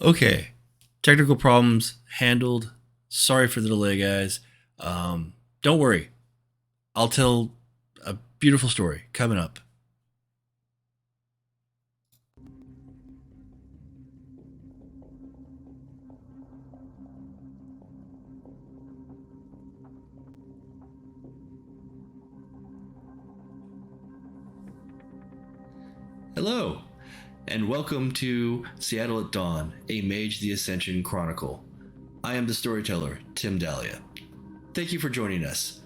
Okay. Technical problems handled. Sorry for the delay, guys. Don't worry. I'll tell a beautiful story coming up. Hello, and welcome to Seattle at Dawn, a Mage the Ascension chronicle. I am the storyteller, Tim Dahlia. Thank you for joining us.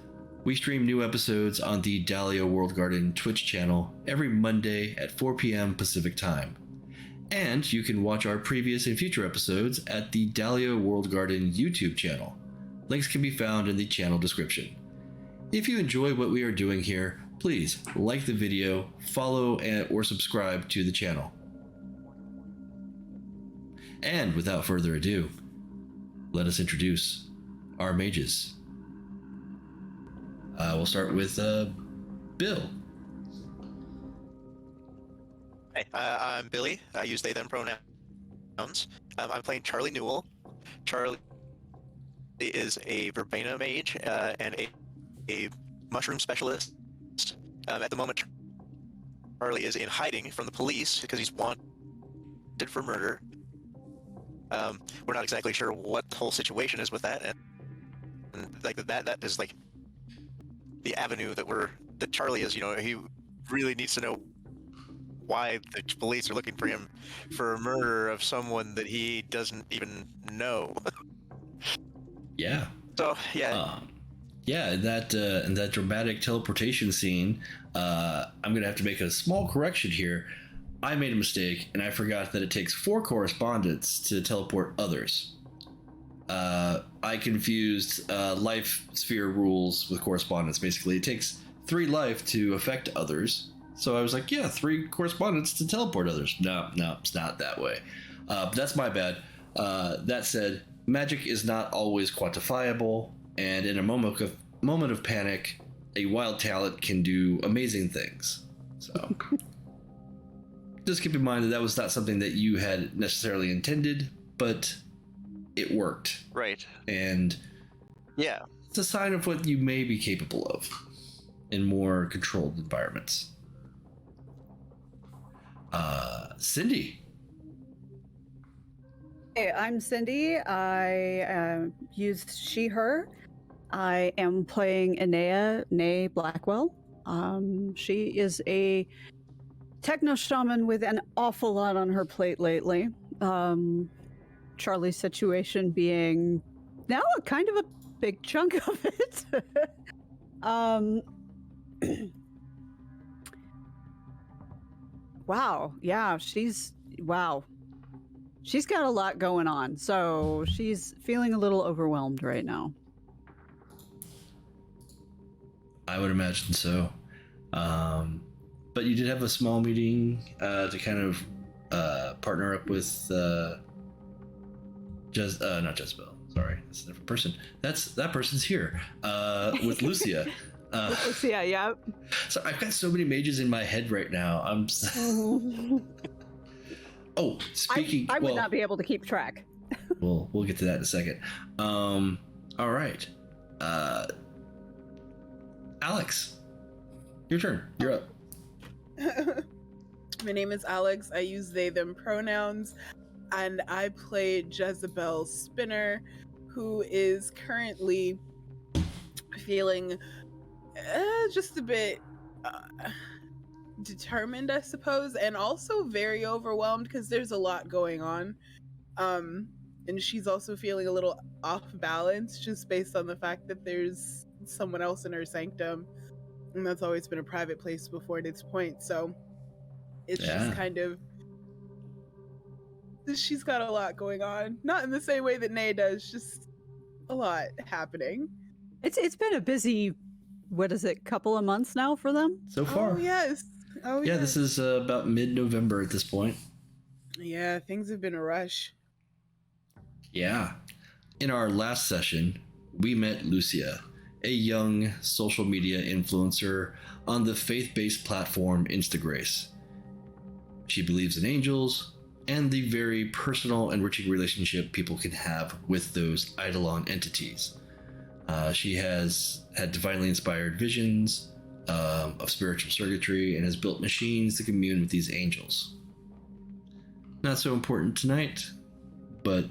We stream new episodes on the Dahlia World Garden Twitch channel every Monday at 4 p.m. Pacific Time. And you can watch our previous and future episodes at the Dahlia World Garden YouTube channel. Links can be found in the channel description. If you enjoy what we are doing here, please like the video, follow or subscribe to the channel. And without further ado, let us introduce our mages. We'll start with Bill. Hey, I'm Billie. I use they, them pronouns. I'm playing Charlie Newell. Charlie is a Verbena mage and a mushroom specialist. At the moment, Charlie is in hiding from the police because he's wanted for murder. We're not exactly sure what the whole situation is with that, and like that is like the avenue that Charlie is. You know, he really needs to know why the police are looking for him for a murder of someone that he doesn't even know. Yeah. So yeah. Yeah, in that dramatic teleportation scene, I'm gonna have to make a small correction here. I made a mistake, and I forgot that it takes 4 correspondents to teleport others. I confused life sphere rules with correspondence. Basically, it takes 3 life to affect others. So I was like, yeah, 3 correspondents to teleport others. No, it's not that way. That's my bad. That said, magic is not always quantifiable, and in a moment of panic, a wild talent can do amazing things. So just keep in mind that was not something that you had necessarily intended, but it worked. Right. And yeah, it's a sign of what you may be capable of in more controlled environments. Cindy. Hey, I'm Cindy. I used she, her. I am playing Inea, née Blackwell. She is a techno shaman with an awful lot on her plate lately. Charlie's situation being now a kind of a big chunk of it. Wow. Yeah, she's got a lot going on. So she's feeling a little overwhelmed right now. I would imagine so. But you did have a small meeting to kind of partner up with not Jezebel. Sorry, that's a different person. That person's here with Lucia. Lucia, yeah. So I've got so many mages in my head right now. I'm. Oh, speaking. I would not be able to keep track. We'll get to that in a second. All right. Alix, your turn. You're up. My name is Alix. I use they, them pronouns, and I play Jezebel Spinner, who is currently feeling just a bit determined, I suppose, and also very overwhelmed because there's a lot going on. And she's also feeling a little off balance just based on the fact that there's someone else in her sanctum, and that's always been a private place before this point. So it's just kind of, she's got a lot going on, not in the same way that Née does, just a lot happening. It's been a busy, what is it, couple of months now for them so far. Oh yes. This is about mid-November at this point. Yeah, things have been a rush. Yeah. In our last session, we met Lucia, a young social media influencer on the faith-based platform Instagrace. She believes in angels, and the very personal, enriching relationship people can have with those Eidolon entities. She has had divinely inspired visions of spiritual circuitry and has built machines to commune with these angels. Not so important tonight, but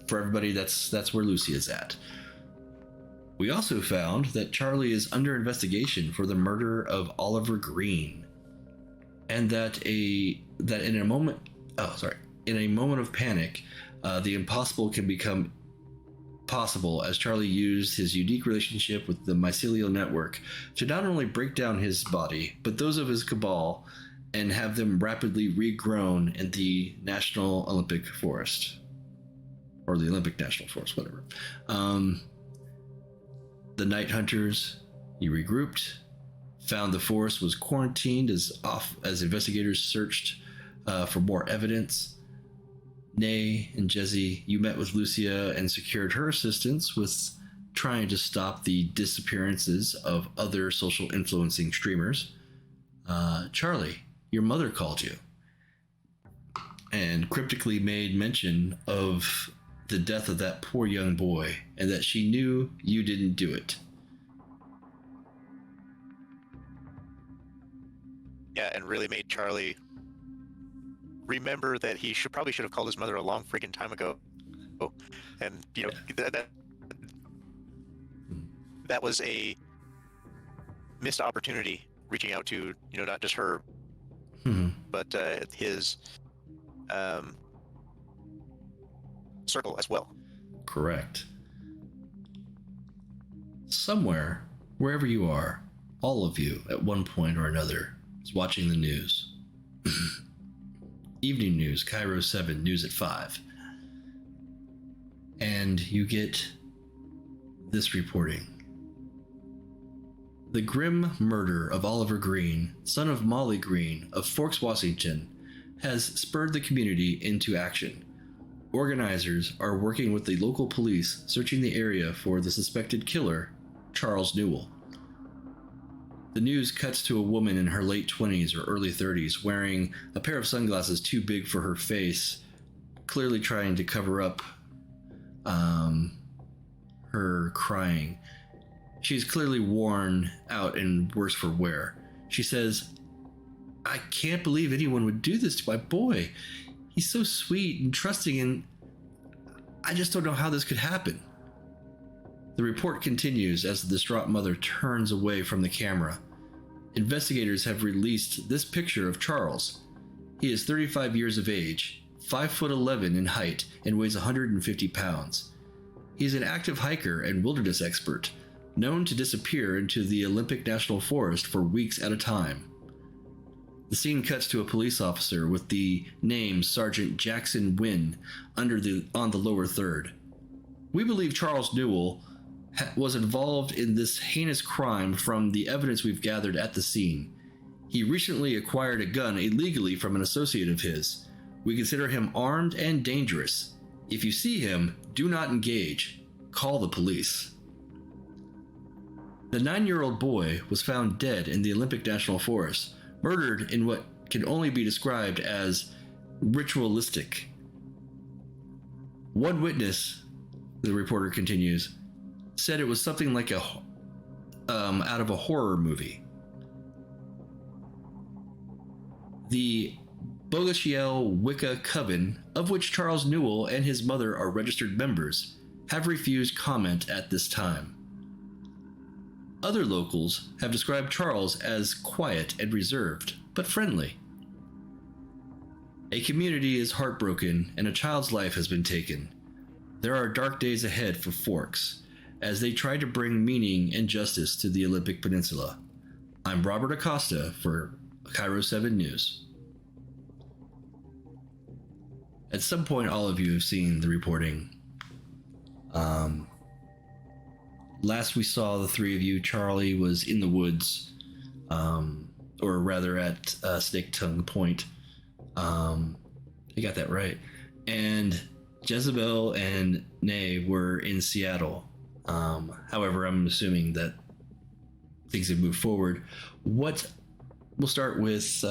for everybody, that's where Lucy is at. We also found that Charlie is under investigation for the murder of Oliver Green, and that in a moment of panic, the impossible can become possible as Charlie used his unique relationship with the mycelial network to not only break down his body, but those of his cabal, and have them rapidly regrown in the National Olympic Forest. Or the Olympic National Forest, whatever. The Night Hunters, he regrouped, found the forest was quarantined as investigators searched for more evidence. Nay and Jezzy, you met with Lucia and secured her assistance with trying to stop the disappearances of other social influencing streamers. Charlie, your mother called you and cryptically made mention of the death of that poor young boy and that she knew you didn't do it. Yeah, and really made Charlie remember that he probably should have called his mother a long freaking time ago. And, that was a missed opportunity reaching out to, not just her, but his circle as well. Correct. Somewhere, wherever you are, all of you at one point or another is watching the news. Evening news, Cairo 7, news at 5. And you get this reporting. The grim murder of Oliver Green, son of Molly Green of Forks, Washington, has spurred the community into action. Organizers are working with the local police, searching the area for the suspected killer, Charles Newell. The news cuts to a woman in her late 20s or early 30s wearing a pair of sunglasses too big for her face, clearly trying to cover up her crying. She's clearly worn out and worse for wear. She says, "I can't believe anyone would do this to my boy. He's so sweet and trusting, and I just don't know how this could happen." The report continues as the distraught mother turns away from the camera. Investigators have released this picture of Charles. He is 35 years of age, 5'11" in height, and weighs 150 pounds. He is an active hiker and wilderness expert, known to disappear into the Olympic National Forest for weeks at a time. The scene cuts to a police officer with the name Sergeant Jackson Wynn on the lower third. "We believe Charles Newell was involved in this heinous crime from the evidence we've gathered at the scene. He recently acquired a gun illegally from an associate of his. We consider him armed and dangerous. If you see him, do not engage. Call the police." The 9-year-old boy was found dead in the Olympic National Forest, murdered in what can only be described as ritualistic. One witness, the reporter continues, said it was something like out of a horror movie. The Bogashiel Wicca Coven, of which Charles Newell and his mother are registered members, have refused comment at this time. Other locals have described Charles as quiet and reserved, but friendly. A community is heartbroken and a child's life has been taken. There are dark days ahead for Forks, as they try to bring meaning and justice to the Olympic Peninsula. I'm Robert Acosta for Cairo 7 News. At some point, all of you have seen the reporting. Last we saw the three of you, Charlie was in the woods, or rather at Snake Tongue Point. I got that right. And Jezebel and Nay were in Seattle. However, I'm assuming that things have moved forward. We'll start with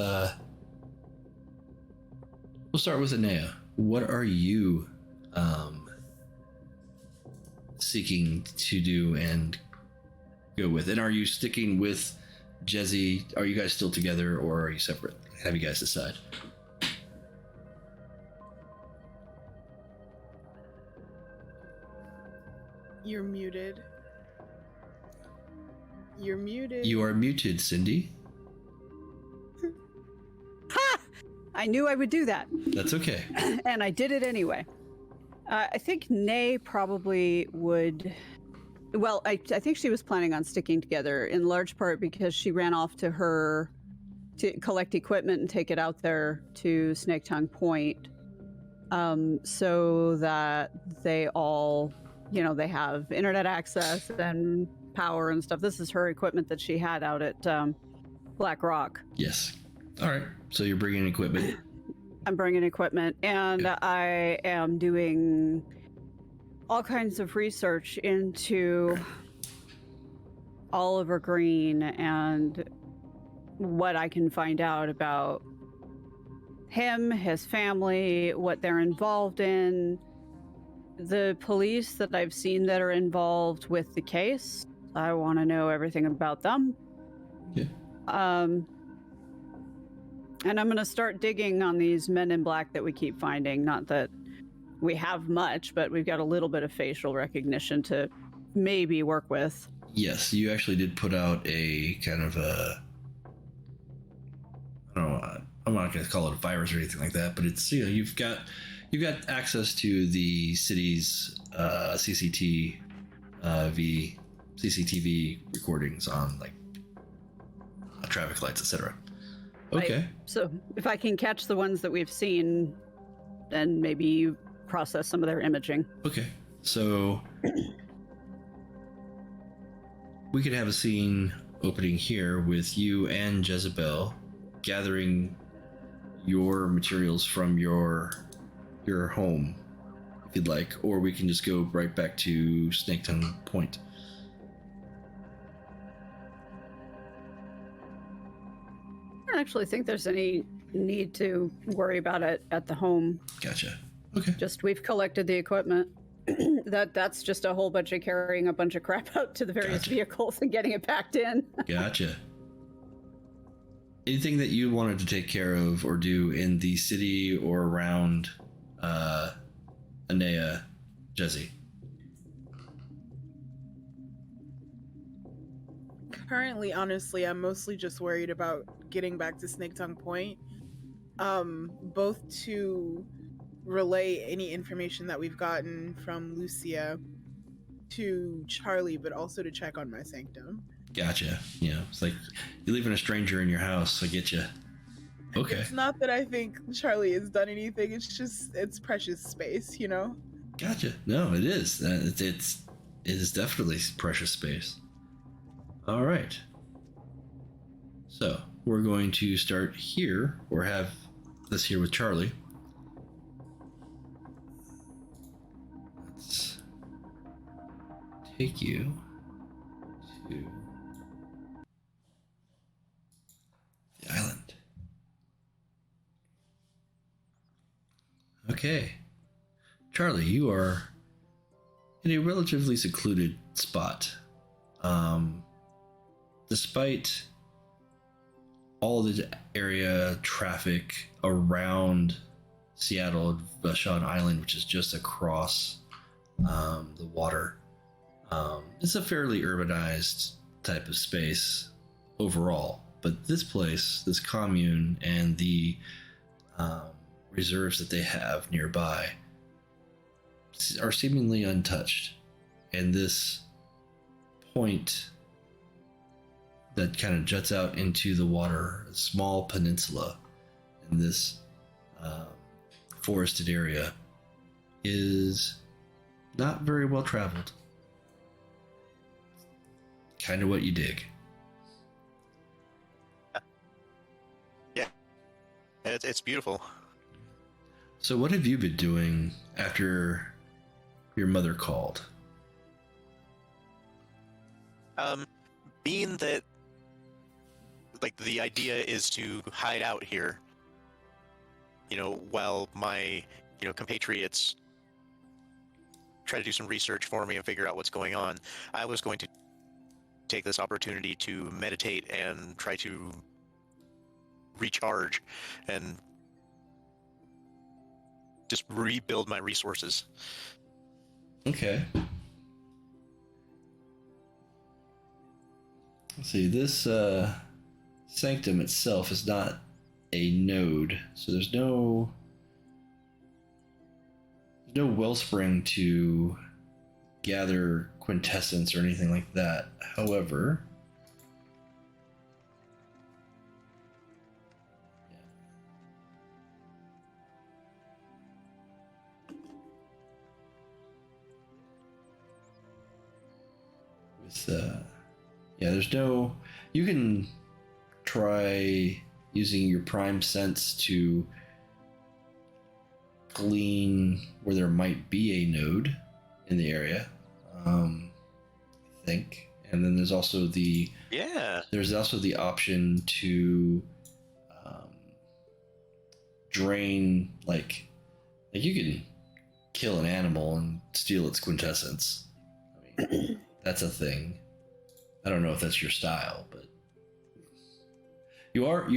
We'll start with Inea. What are you seeking to do and go with? And are you sticking with Jezzy? Are you guys still together, or are you separate? Have you guys decide? You're muted. You're muted. You are muted, Cindy. Ha! I knew I would do that. That's okay. And I did it anyway. I think Nay probably would. Well, I think she was planning on sticking together in large part because she ran off to collect equipment and take it out there to Snaketongue Point, so that they all, they have internet access and power and stuff. This is her equipment that she had out at Black Rock. Yes. All right. So you're bringing equipment. I'm bringing equipment, and Yeah. I am doing all kinds of research into Oliver Green and what I can find out about him, his family, what they're involved in, the police that I've seen that are involved with the case. I want to know everything about them. Yeah. And I'm going to start digging on these men in black that we keep finding. Not that we have much, but we've got a little bit of facial recognition to maybe work with. Yes, you actually did put out a kind of a, I don't know, I'm not going to call it a virus or anything like that, but it's, you've got access to the city's CCTV recordings on like traffic lights, etc. Okay. Right. So if I can catch the ones that we've seen, then maybe process some of their imaging. Okay. So we could have a scene opening here with you and Jezebel gathering your materials from your home, if you'd like, or we can just go right back to Snaketongue Point. I don't actually think there's any need to worry about it at the home. Gotcha. Okay. Just we've collected the equipment. That's just a whole bunch of carrying a bunch of crap out to the various Gotcha. vehicles and getting it packed in. Gotcha. Anything that you wanted to take care of or do in the city or around Inea, Jezzy? Currently, honestly, I'm mostly just worried about getting back to Snaketongue Point. Both to relay any information that we've gotten from Lucia to Charlie, but also to check on my sanctum. Gotcha. It's like you're leaving a stranger in your house. I get you. Okay. It's not that I think Charlie has done anything. It's just, it's precious space, Gotcha. No, it is. It is definitely precious space. All right. So we're going to start here, or have this here with Charlie. Let's take you to the island. Okay. Charlie, you are in a relatively secluded spot. Despite all the area traffic around Seattle, Vashon Island, which is just across the water, it's a fairly urbanized type of space overall. But this place, this commune, and the reserves that they have nearby are seemingly untouched. And this point that kind of juts out into the water, a small peninsula in this forested area, is not very well traveled. Kind of what you dig. Yeah, it's beautiful. So what have you been doing after your mother called? Being that, like, the idea is to hide out here, while my, compatriots try to do some research for me and figure out what's going on, I was going to take this opportunity to meditate and try to recharge and just rebuild my resources. Okay. Let's see, this sanctum itself is not a node, so there's no wellspring to gather quintessence or anything like that. However, there's no, you can try using your prime sense to glean where there might be a node in the area, I think. And then there's also the option to drain, like you can kill an animal and steal its quintessence. I mean, that's a thing. I don't know if that's your style, but you are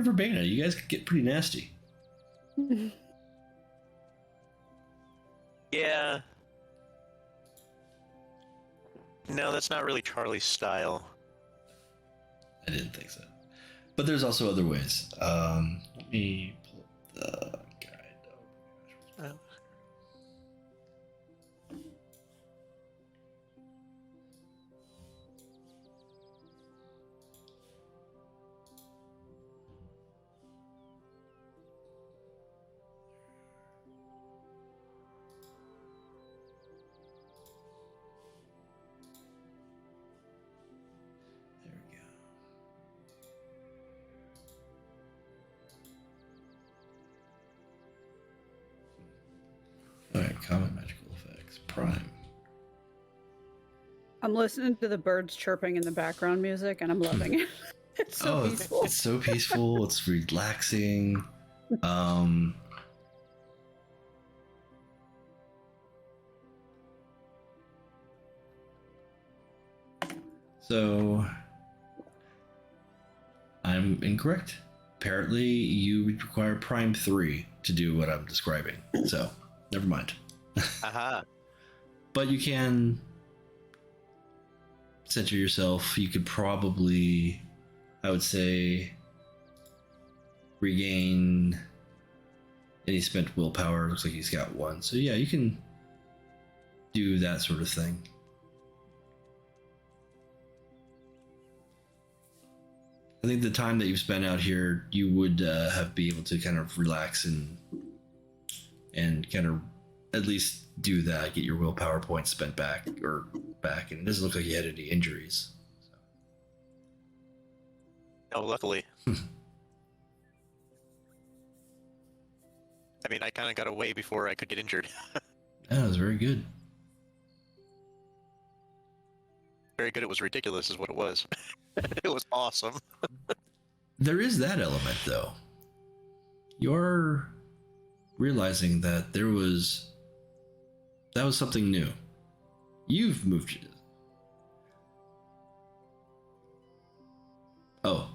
Verbena. You guys could get pretty nasty. Yeah. No, that's not really Charlie's style. I didn't think so. But there's also other ways. Let me pull up the guide. Oh my gosh. Alright, common magical effects. Prime. I'm listening to the birds chirping in the background music, and I'm loving it. It's so peaceful. It's so peaceful. It's relaxing. So I'm incorrect. Apparently, you would require Prime 3 to do what I'm describing. So, never mind. Aha. But you can center yourself. You could probably, I would say, regain any spent willpower. Looks like he's got one. So yeah, you can do that sort of thing. I think the time that you've spent out here, you would be able to kind of relax and kind of at least do that, get your willpower points spent back, and it doesn't look like you had any injuries. So. Oh, luckily. I mean, I kind of got away before I could get injured. That was very good. Very good. It was ridiculous is what it was. It was awesome. There is that element, though. You're realizing that that was something new. You've moved. Oh,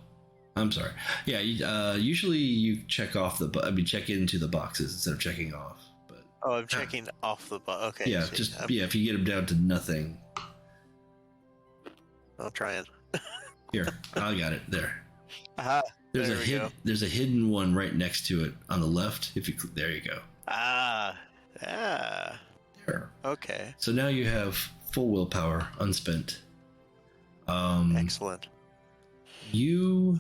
I'm sorry. Yeah, usually you check into the boxes instead of checking off. But I'm checking off the box. Okay. Yeah, if you get them down to nothing. I'll try it. Here, I got it there. Aha. There's a hidden one right next to it on the left. There you go. Ah. There. Okay. So now you have full willpower, unspent. Excellent. I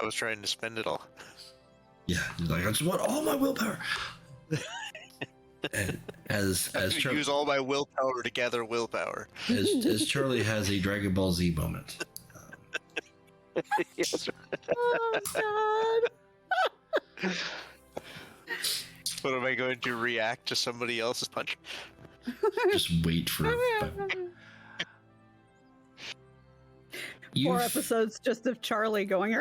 was trying to spend it all. Yeah, you're like, I just want all my willpower. And as Charlie use all my willpower to gather willpower. as Charlie has a Dragon Ball Z moment. Yes. Oh, God. What am I going to react to somebody else's punch? Just wait for. 4 episodes just of Charlie going.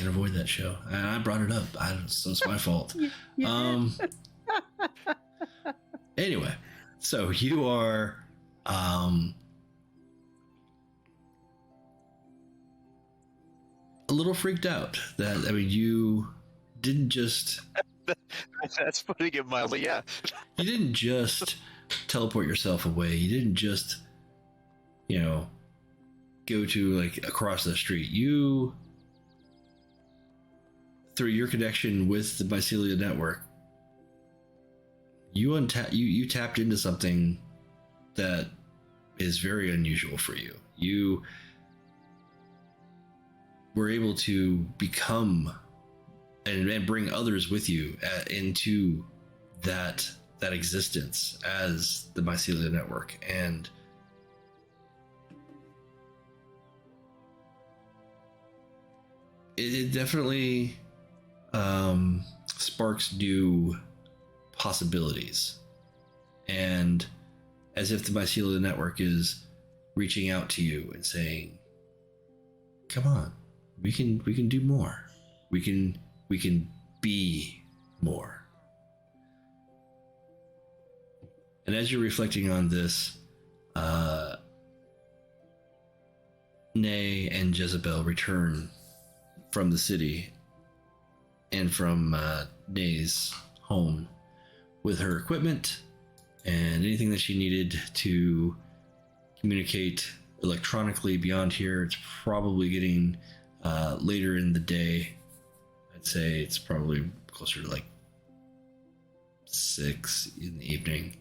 can't avoid that show. And I brought it up. So it's my fault. Anyway, so you are a little freaked out that, I mean, you didn't just... That's putting it mildly, yeah. You didn't just teleport yourself away. You didn't just, go to, like, across the street. You, through your connection with the mycelial network, you tapped into something that is very unusual for you. You were able to become and bring others with you into that existence as the mycelial network, and it definitely sparks new possibilities, and as if the mycelial network is reaching out to you and saying, come on, we can do more. We can be more. And as you're reflecting on this, Nay and Jezebel return from the city and from Nay's home with her equipment and anything that she needed to communicate electronically beyond here. It's probably getting later in the day. I'd say it's probably closer to like 6 in the evening.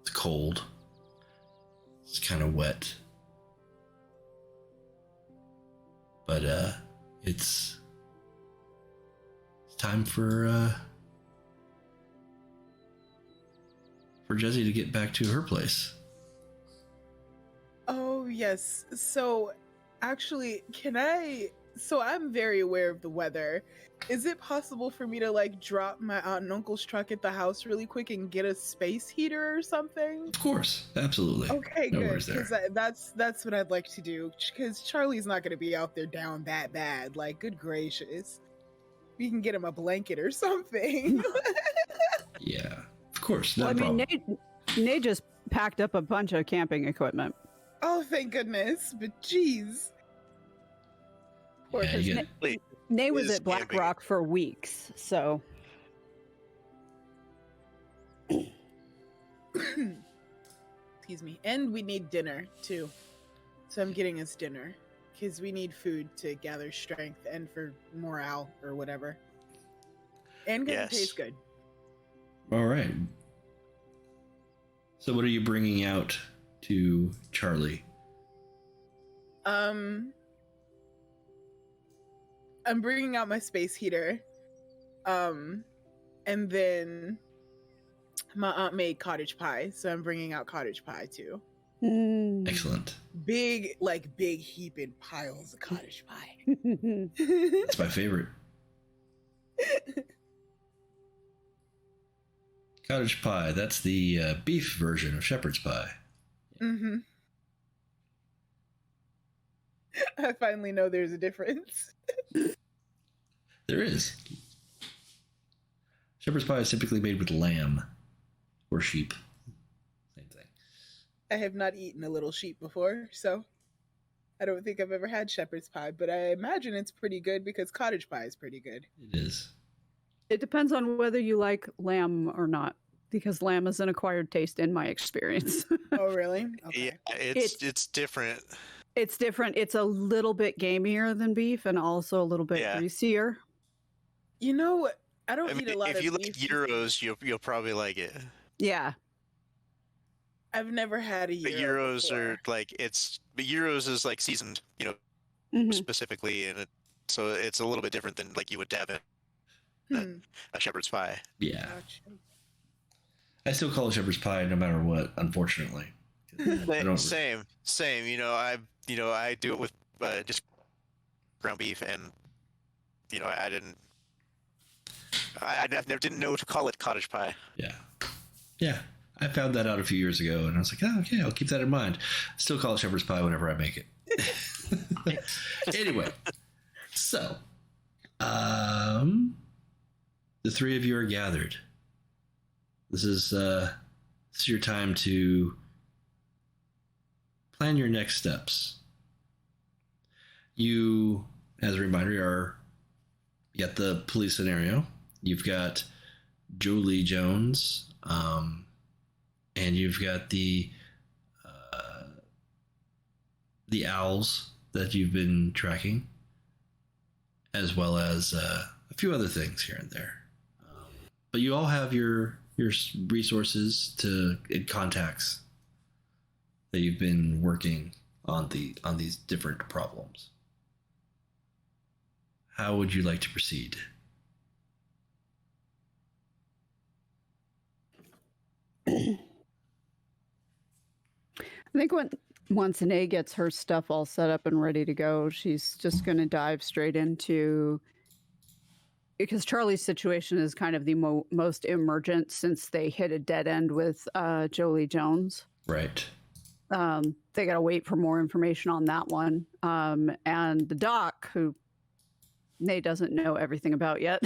It's cold. It's kind of wet. But it's time for Jezzy to get back to her place. Oh, yes. So, actually, so I'm very aware of the weather. Is it possible for me to, like, drop my aunt and uncle's truck at the house really quick and get a space heater or something? Of course. Absolutely. Okay, No good. worries there. Because that's what I'd like to do. Because Charlie's not going to be out there down that bad. Like, good gracious. We can get him a blanket or something. Yeah. Of course. No Well, I problem. mean, Nate just packed up a bunch of camping equipment. Oh, thank goodness. But jeez. Poor Yeah, you person. get- Nate was Is at Black camping. Rock for weeks, so Excuse me. And we need dinner, too. So I'm getting us dinner. Because we need food to gather strength and for morale or whatever. And because Yes. it tastes good. All right. So what are you bringing out to Charlie? I'm bringing out my space heater. And then my aunt made cottage pie, so I'm bringing out cottage pie too. Excellent. Big heaping piles of cottage pie. That's my favorite. Cottage pie. That's the beef version of shepherd's pie. Mm-hmm. I finally know there's a difference. There is. Shepherd's pie is typically made with lamb or sheep. Same thing. I have not eaten a little sheep before, so I don't think I've ever had shepherd's pie, but I imagine it's pretty good because cottage pie is pretty good. It is. it depends on whether you like lamb or not, because lamb is an acquired taste in my experience. Oh, really? Okay. Yeah, it's different. It's different. It's a little bit gamier than beef and also a little bit Yeah. greasier. You know, I don't I mean, eat a lot if of you like beef. gyros, you'll probably like it. Yeah. I've never had a But gyro gyros before. are like but gyros is like seasoned, Mhm. specifically, and so it's a little bit different than like you would dab in Hmm, a shepherd's pie. Yeah. gotcha. I still call it shepherd's pie no matter what, unfortunately. I don't- Same. I do it with just ground beef, and I never didn't know to call it cottage pie. Yeah. Yeah. I found that out a few years ago, and I was like, oh, okay, I'll keep that in mind. Still call it shepherd's pie whenever I make it. Anyway, So, the three of you are gathered. This is your time to plan your next steps. You, as a reminder, you got the police scenario. You've got Jolie Jones, and you've got the owls that you've been tracking, as well as a few other things here and there. But you all have your resources and contacts that you've been working on these different problems. How would you like to proceed? I think once Inea gets her stuff all set up and ready to go, she's just going to dive straight into, because Charlie's situation is kind of the most emergent since they hit a dead end with Jolie Jones. Right. They got to wait for more information on that one. And the doc, who Inea doesn't know everything about yet,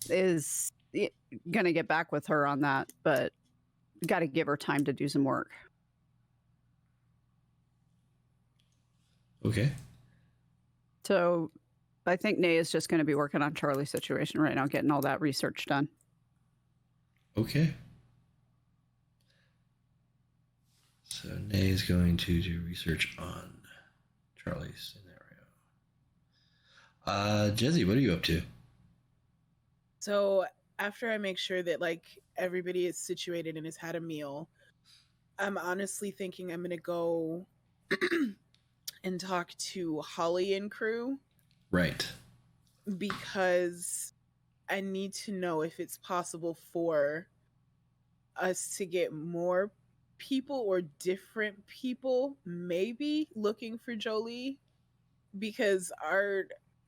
is going to get back with her on that, but got to give her time to do some work. Okay. So I think Inea is just going to be working on Charlie's situation right now, getting all that research done. Okay. So Inea is going to do research on Charlie's scenario. Jezzy, what are you up to? So after I make sure that like everybody is situated and has had a meal, I'm honestly thinking I'm gonna go and talk to Holly and crew. Right. Because I need to know if it's possible for us to get more people or different people maybe looking for Jolie, because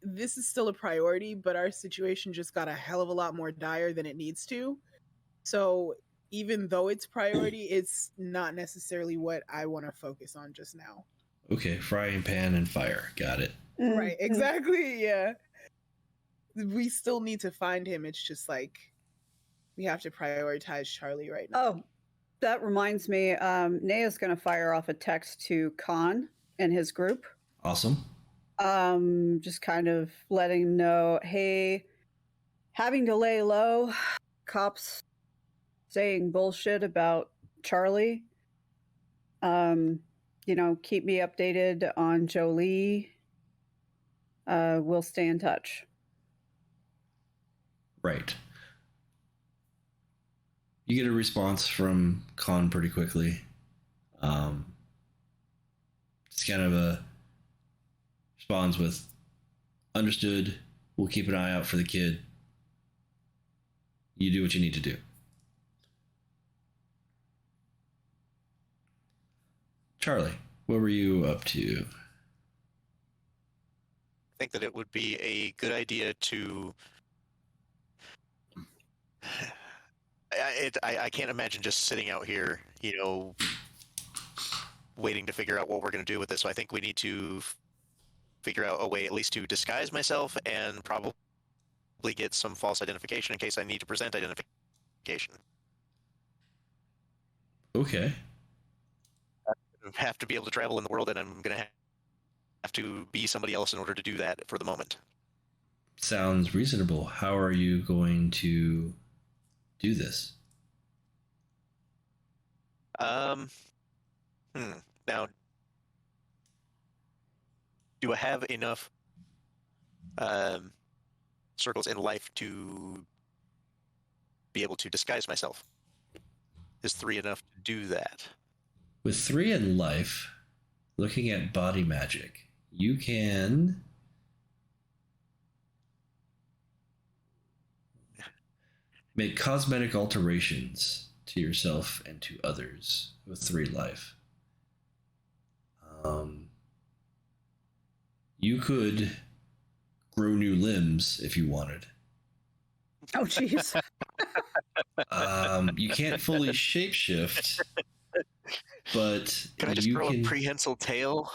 this is still a priority, but our situation just got a hell of a lot more dire than it needs to. So even though it's priority, it's not necessarily what I want to focus on just now. Okay, frying pan and fire. Got it. Right, exactly, yeah. We still need to find him. It's just like we have to prioritize Charlie right now. Oh, that reminds me, Nea's going to fire off a text to Khan and his group. Awesome. Just kind of letting him know, hey, having to lay low, cops saying bullshit about Charlie. Keep me updated on Jolie. We'll stay in touch. Right. You get a response from Khan pretty quickly. It's kind of responds with, understood, we'll keep an eye out for the kid. You do what you need to do. Charlie, what were you up to? I think that it would be a good idea to... I can't imagine just sitting out here, waiting to figure out what we're going to do with this. So I think we need to figure out a way at least to disguise myself and probably get some false identification in case I need to present identification. Okay. I have to be able to travel in the world, and I'm going to have to be somebody else in order to do that for the moment. Sounds reasonable. How are you going to do this? Now, do I have enough circles in life to be able to disguise myself? Is 3 enough to do that? With 3 in life, looking at body magic, you can make cosmetic alterations to yourself and to others with 3 life. You could grow new limbs if you wanted. Oh, jeez. You can't fully shapeshift, but can I just grow a prehensile tail?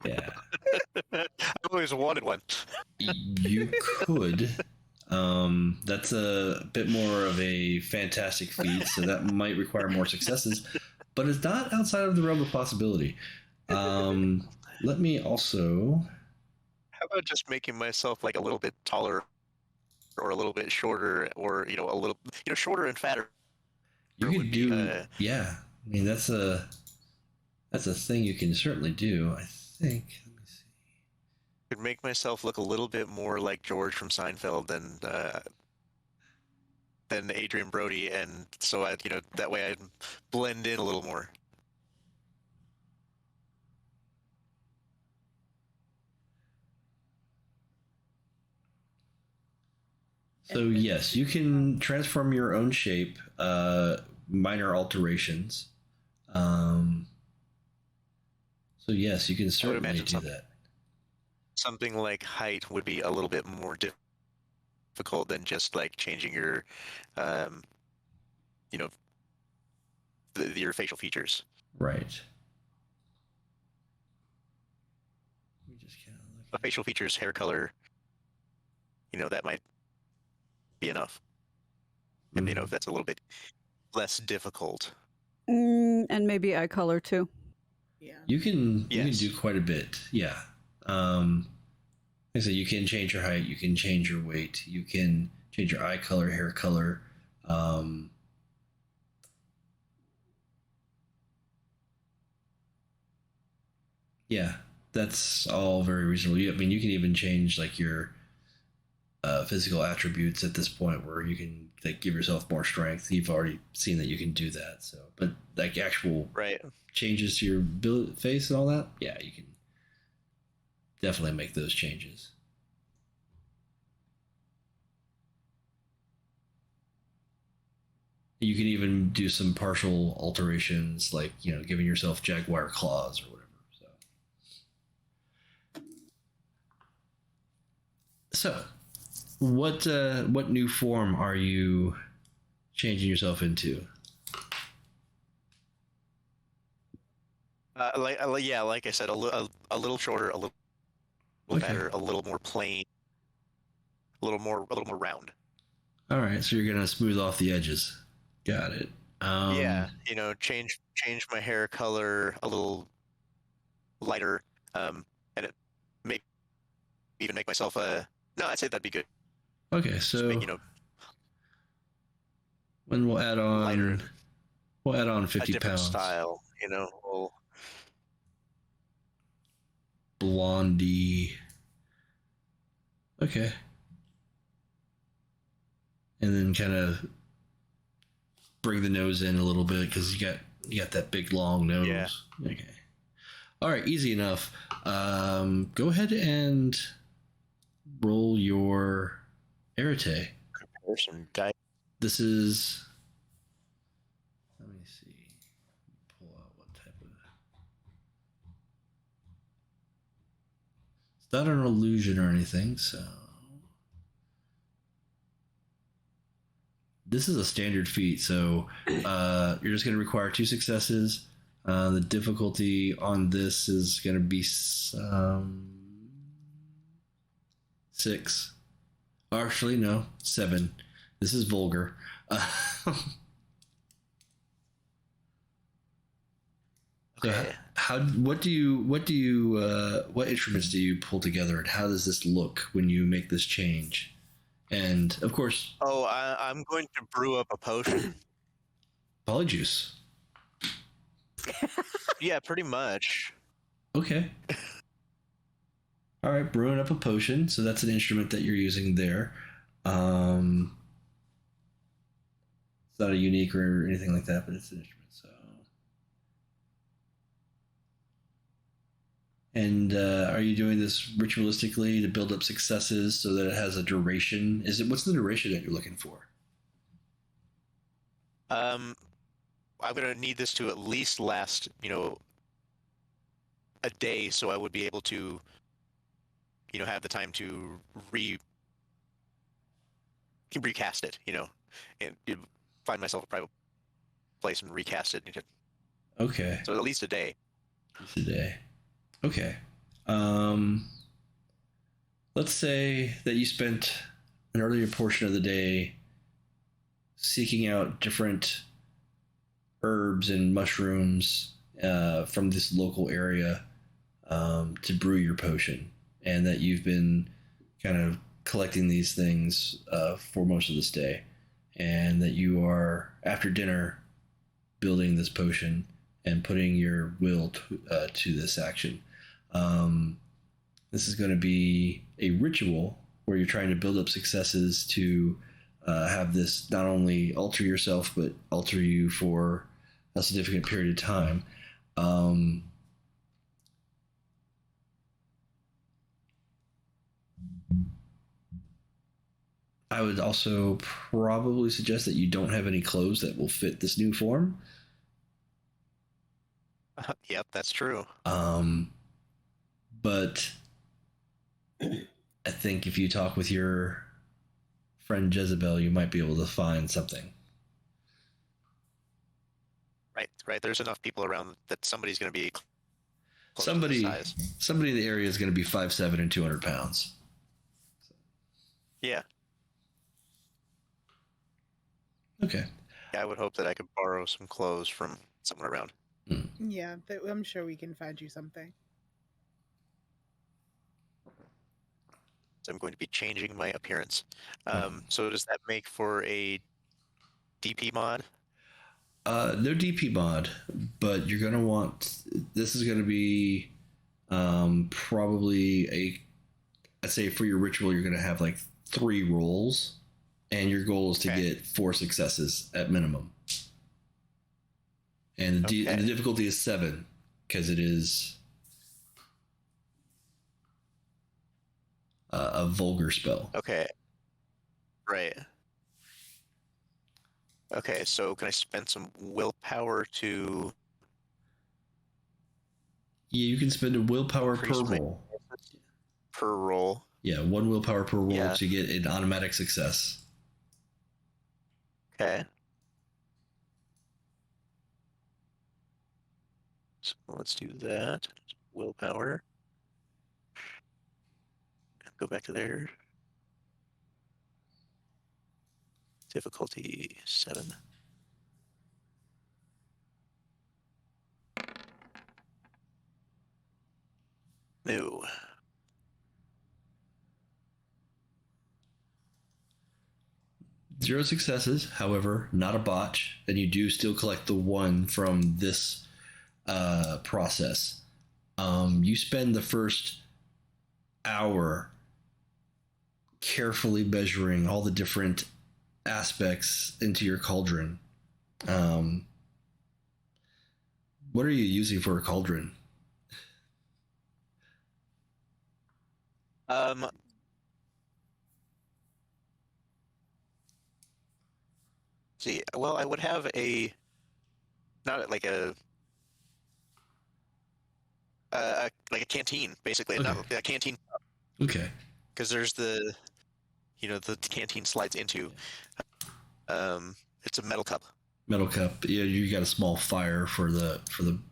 Yeah. always wanted one. You could. That's a bit more of a fantastic feat, so that might require more successes, but it's not outside of the realm of possibility. Let me also. How about just making myself like a little bit taller, or a little bit shorter, or a little shorter and fatter? You could do, yeah. I mean, that's a thing you can certainly do. I think. Let me see. Could make myself look a little bit more like George from Seinfeld than Adrian Brody, and so that way I'd blend in a little more. So yes, you can transform your own shape, minor alterations. So yes, you can certainly do that. Something like height would be a little bit more difficult than just like changing your, your facial features. Right. We just kind of look. Facial features, hair color, that might be enough. And if that's a little bit less difficult. And maybe eye color too. Yeah. You can do quite a bit. Yeah. Like I said, you can change your height, you can change your weight, you can change your eye color, hair color. Yeah, that's all very reasonable. I mean, you can even change like your physical attributes at this point, where you can like give yourself more strength. You've already seen that you can do that. So, but like actual changes to your face and all that, yeah, you can definitely make those changes. You can even do some partial alterations, like giving yourself jaguar claws or whatever. So, what new form are you changing yourself into? Like I said, a little shorter, a little better, a little more plain, a little more round. All right, so you're gonna smooth off the edges. Got it. Yeah, change my hair color a little lighter, and even make myself no, I'd say that'd be good. Okay, so when we'll add on lighter, we'll add on 50 a different pounds. Style, Blondie. Okay. And then kind of bring the nose in a little bit because you got that big long nose. Yeah. Okay. All right, easy enough. Go ahead and roll your arete. Comparison die. This is. Let me see. Pull out what type of. It's not an illusion or anything, so. This is a standard feat, so you're just going to require 2 successes. The difficulty on this is going to be 6. Actually, no, 7. This is vulgar. Okay. So what instruments do you pull together, and how does this look when you make this change? And of course, I'm going to brew up a potion. Polyjuice. Yeah, pretty much. Okay. All right, brewing up a potion. So that's an instrument that you're using there. It's not a unique or anything like that, but it's an instrument. So, and are you doing this ritualistically to build up successes so that it has a duration? What's the duration that you're looking for? I'm gonna need this to at least last, a day, so I would be able to, have the time to recast it, and find myself a private place and recast it. Okay. So at least a day. Just a day. Okay. let's say that you spent an earlier portion of the day seeking out different herbs and mushrooms from this local area to brew your potion, and that you've been kind of collecting these things for most of this day, and that you are, after dinner, building this potion and putting your will to this action. This is going to be a ritual where you're trying to build up successes to have this not only alter yourself, but alter you for a significant period of time. I would also probably suggest that you don't have any clothes that will fit this new form. Yep, that's true. But I think if you talk with your friend Jezebel, you might be able to find something. Right. There's enough people around that somebody's going to be close to Somebody the size. in the area is going to be 5'7" and 200 pounds. Yeah. Okay. I would hope that I could borrow some clothes from someone around. Yeah, I'm sure we can find you something. So I'm going to be changing my appearance. So does that make for a DP mod? No DP mod, but you're going to want... This is going to be probably I'd say for your ritual, you're going to have like 3 rolls, and your goal is to get 4 successes at minimum. And the difficulty is 7, because it is a vulgar spell. Okay. Right. Okay, so can I spend some willpower to... Yeah, you can spend a willpower per increase my roll. per roll? Yeah, 1 willpower per roll Yeah. to get an automatic success. Okay. So let's do that. Willpower. Go back to there. Difficulty 7. No. Zero successes, however, not a botch, and you do still collect the 1 from this process. You spend the first hour carefully measuring all the different aspects into your cauldron. What are you using for a cauldron? See, well, I would have not like a canteen, basically, not a canteen, Okay. because there's the canteen slides into. It's a metal cup. Metal cup. Yeah, you got a small fire for the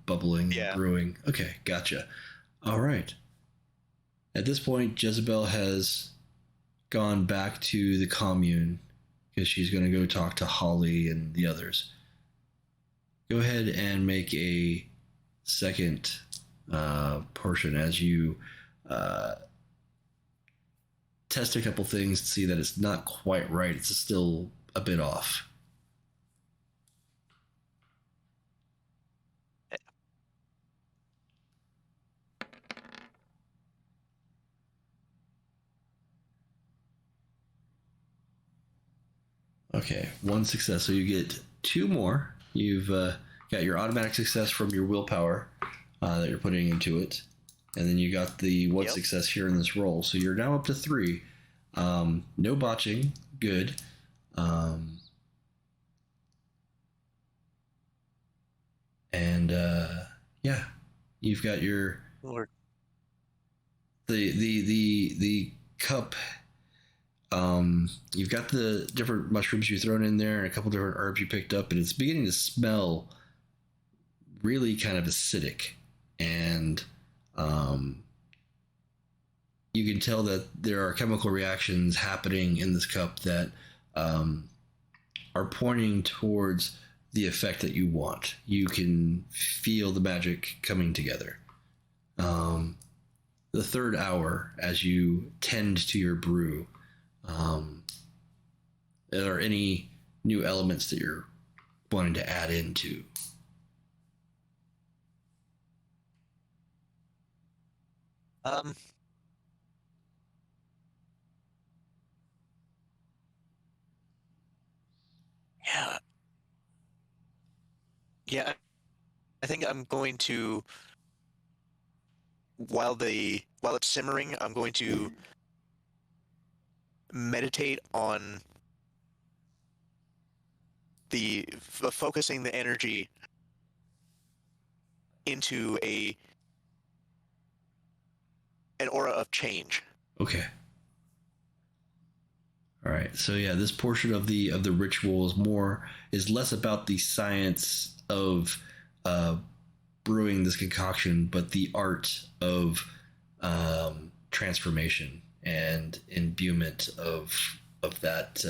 bubbling, brewing. Okay, gotcha. All right. At this point, Jezebel has gone back to the commune because she's going to go talk to Holly and the others. Go ahead and make a second portion as you test a couple things to see that it's not quite right. It's still a bit off. Okay, 1 success. So you get 2 more. You've got your automatic success from your willpower that you're putting into it. And then you got the 1 success here in this roll. So you're now up to 3. No botching. Good. Yeah, you've got your the cup. You've got the different mushrooms you've thrown in there and a couple different herbs you picked up, and it's beginning to smell really kind of acidic. And you can tell that there are chemical reactions happening in this cup that are pointing towards the effect that you want. You can feel the magic coming together. The third hour, as you tend to your brew, are there any new elements that you're wanting to add into? Yeah. Yeah, I think I'm going to, while it's simmering, I'm going to meditate on focusing the energy into an aura of change. Okay. All right. So yeah, this portion of the ritual is less about the science of brewing this concoction, but the art of transformation and imbuement of that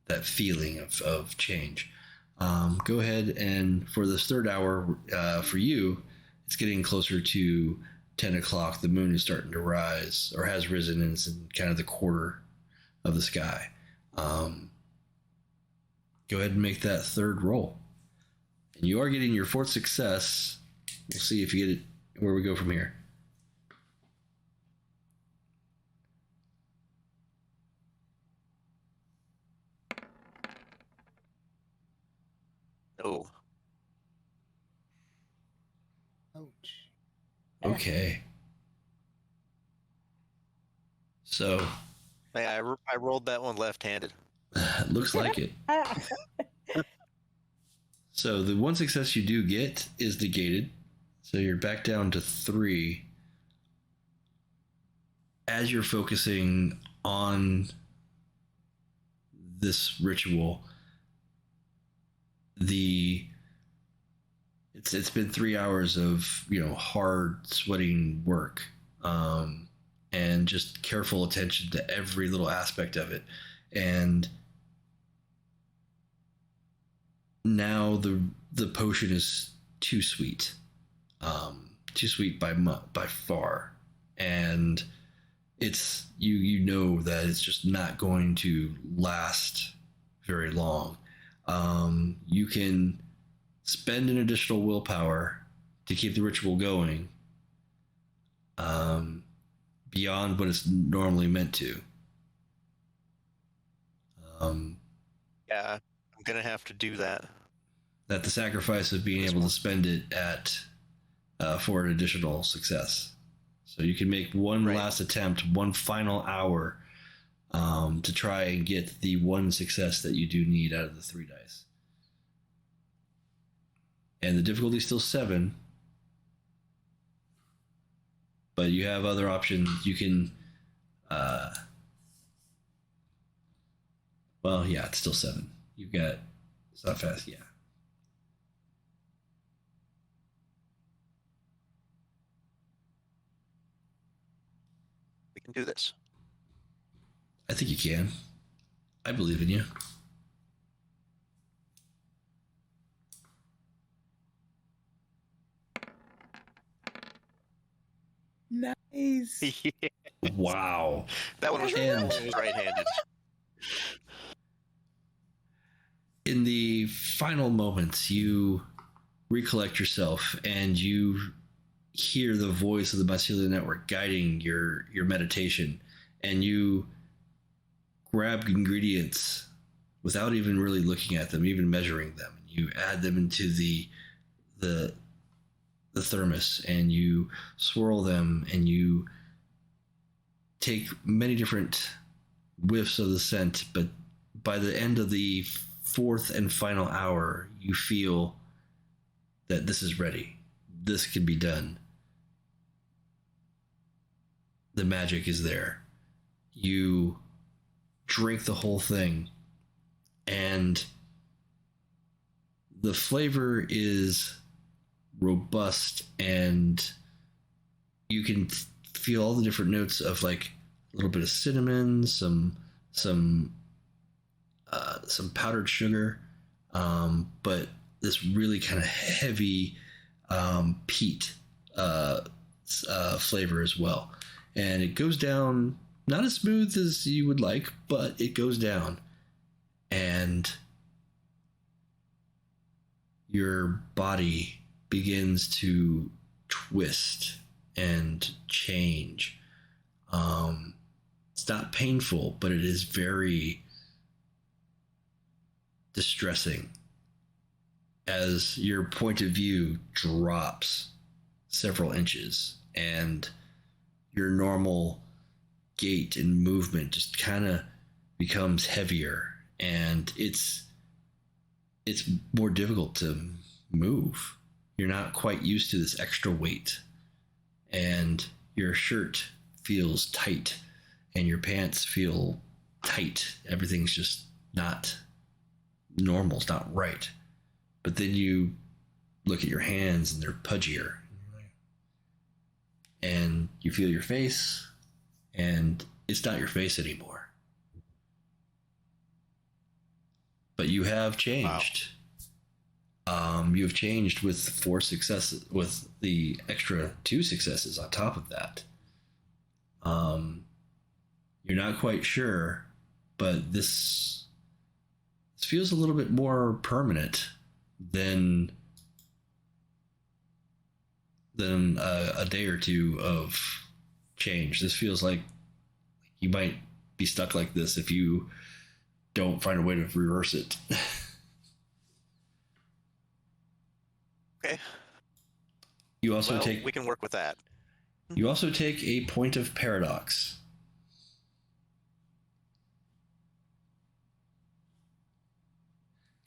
that feeling of change. Go ahead, and for this third hour, for you, it's getting closer to 10 o'clock. The moon is starting to rise, or has risen, and it's in kind of the quarter of the sky. Go ahead and make that third roll. And you are getting your fourth success. We'll see if you get it, where we go from here. Oh. Ouch. Okay. So, I rolled that one left-handed. looks like it. So the one success you do get is negated. So you're back down to 3. As you're focusing on this ritual, it's been 3 hours of hard sweating work, and just careful attention to every little aspect of it, and now the potion is too sweet, by far, and it's you know that it's just not going to last very long. You can spend an additional willpower to keep the ritual going, beyond what it's normally meant to. Yeah, I'm gonna have to do that. At the sacrifice of being able to spend it at for an additional success. So you can make one last attempt, one final hour, to try and get the one success that you do need out of the 3 dice. And the difficulty is still 7, but you have other options. You can, it's still 7. You've got, it's not fast, yeah. We can do this. I think you can. I believe in you. Nice. Wow. That one was right-handed. In the final moments, you recollect yourself and you hear the voice of the mycelial network guiding your meditation, and you grab ingredients without even really looking at them, even measuring them. You add them into the thermos, and you swirl them, and you take many different whiffs of the scent, but by the end of the 4th and final hour, you feel that this is ready. This can be done. The magic is there. You drink the whole thing, and the flavor is robust, and you can feel all the different notes of like a little bit of cinnamon, some powdered sugar, but this really kind of heavy peat flavor as well. And it goes down not as smooth as you would like, but it goes down. And your body begins to twist and change. It's not painful, but it is very distressing as your point of view drops several inches and your normal gait and movement just kind of becomes heavier, and it's more difficult to move. You're not quite used to this extra weight, and your shirt feels tight and your pants feel tight. Everything's just not normal. It's not right. But then you look at your hands and they're pudgier, and you feel your face and it's not your face anymore. But you have changed. Wow. You have changed with 4 successes, with the extra 2 successes on top of that. You're not quite sure, but this feels a little bit more permanent than a day or two of change. This feels like you might be stuck like this if you don't find a way to reverse it. Okay. You also we can work with that. You also take a point of paradox.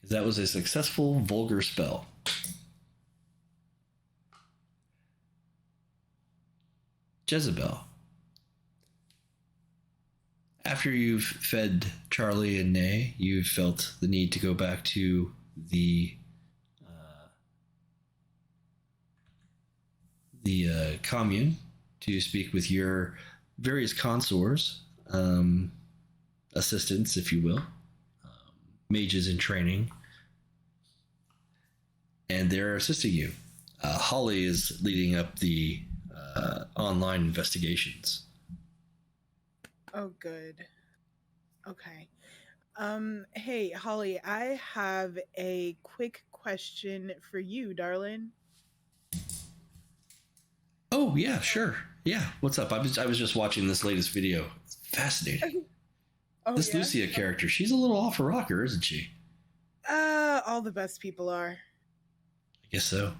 That was a successful vulgar spell. Jezebel. After you've fed Charlie and Nay, you've felt the need to go back to the commune to speak with your various consors, assistants, if you will, mages in training, and they're assisting you. Holly is leading up the online investigations. Oh, good. Okay. Hey, Holly, I have a quick question for you, darling. Oh, yeah, sure. Yeah, what's up? I was just watching this latest video. It's fascinating. Oh, this yeah? Lucia character, she's a little off her rocker, isn't she? All the best people are. I guess so.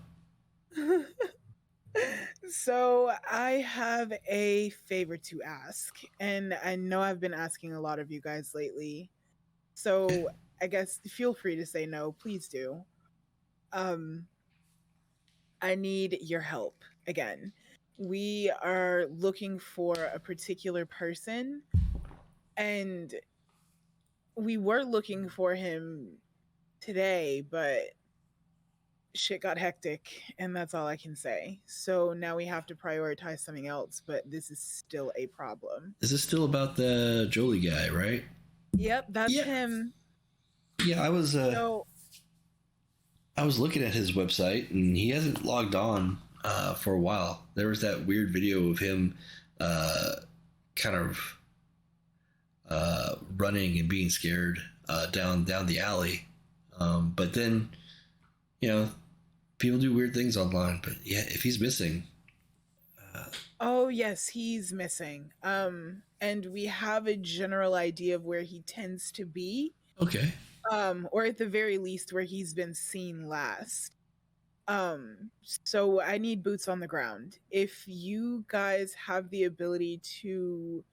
So I have a favor to ask, and I know I've been asking a lot of you guys lately. So I guess feel free to say no, please do. I need your help again. We are looking for a particular person, and we were looking for him today, but shit got hectic, and that's all I can say. So now we have to prioritize something else, but this is still a problem. Is this still about the Jolie guy, right? Yep, that's him. Yeah, I was looking at his website, and he hasn't logged on for a while. There was that weird video of him kind of running and being scared down the alley. But then, people do weird things online. But yeah, if he's missing. Oh, yes, he's missing. And we have a general idea of where he tends to be. Okay. Or at the very least where he's been seen last. So I need boots on the ground. If you guys have the ability to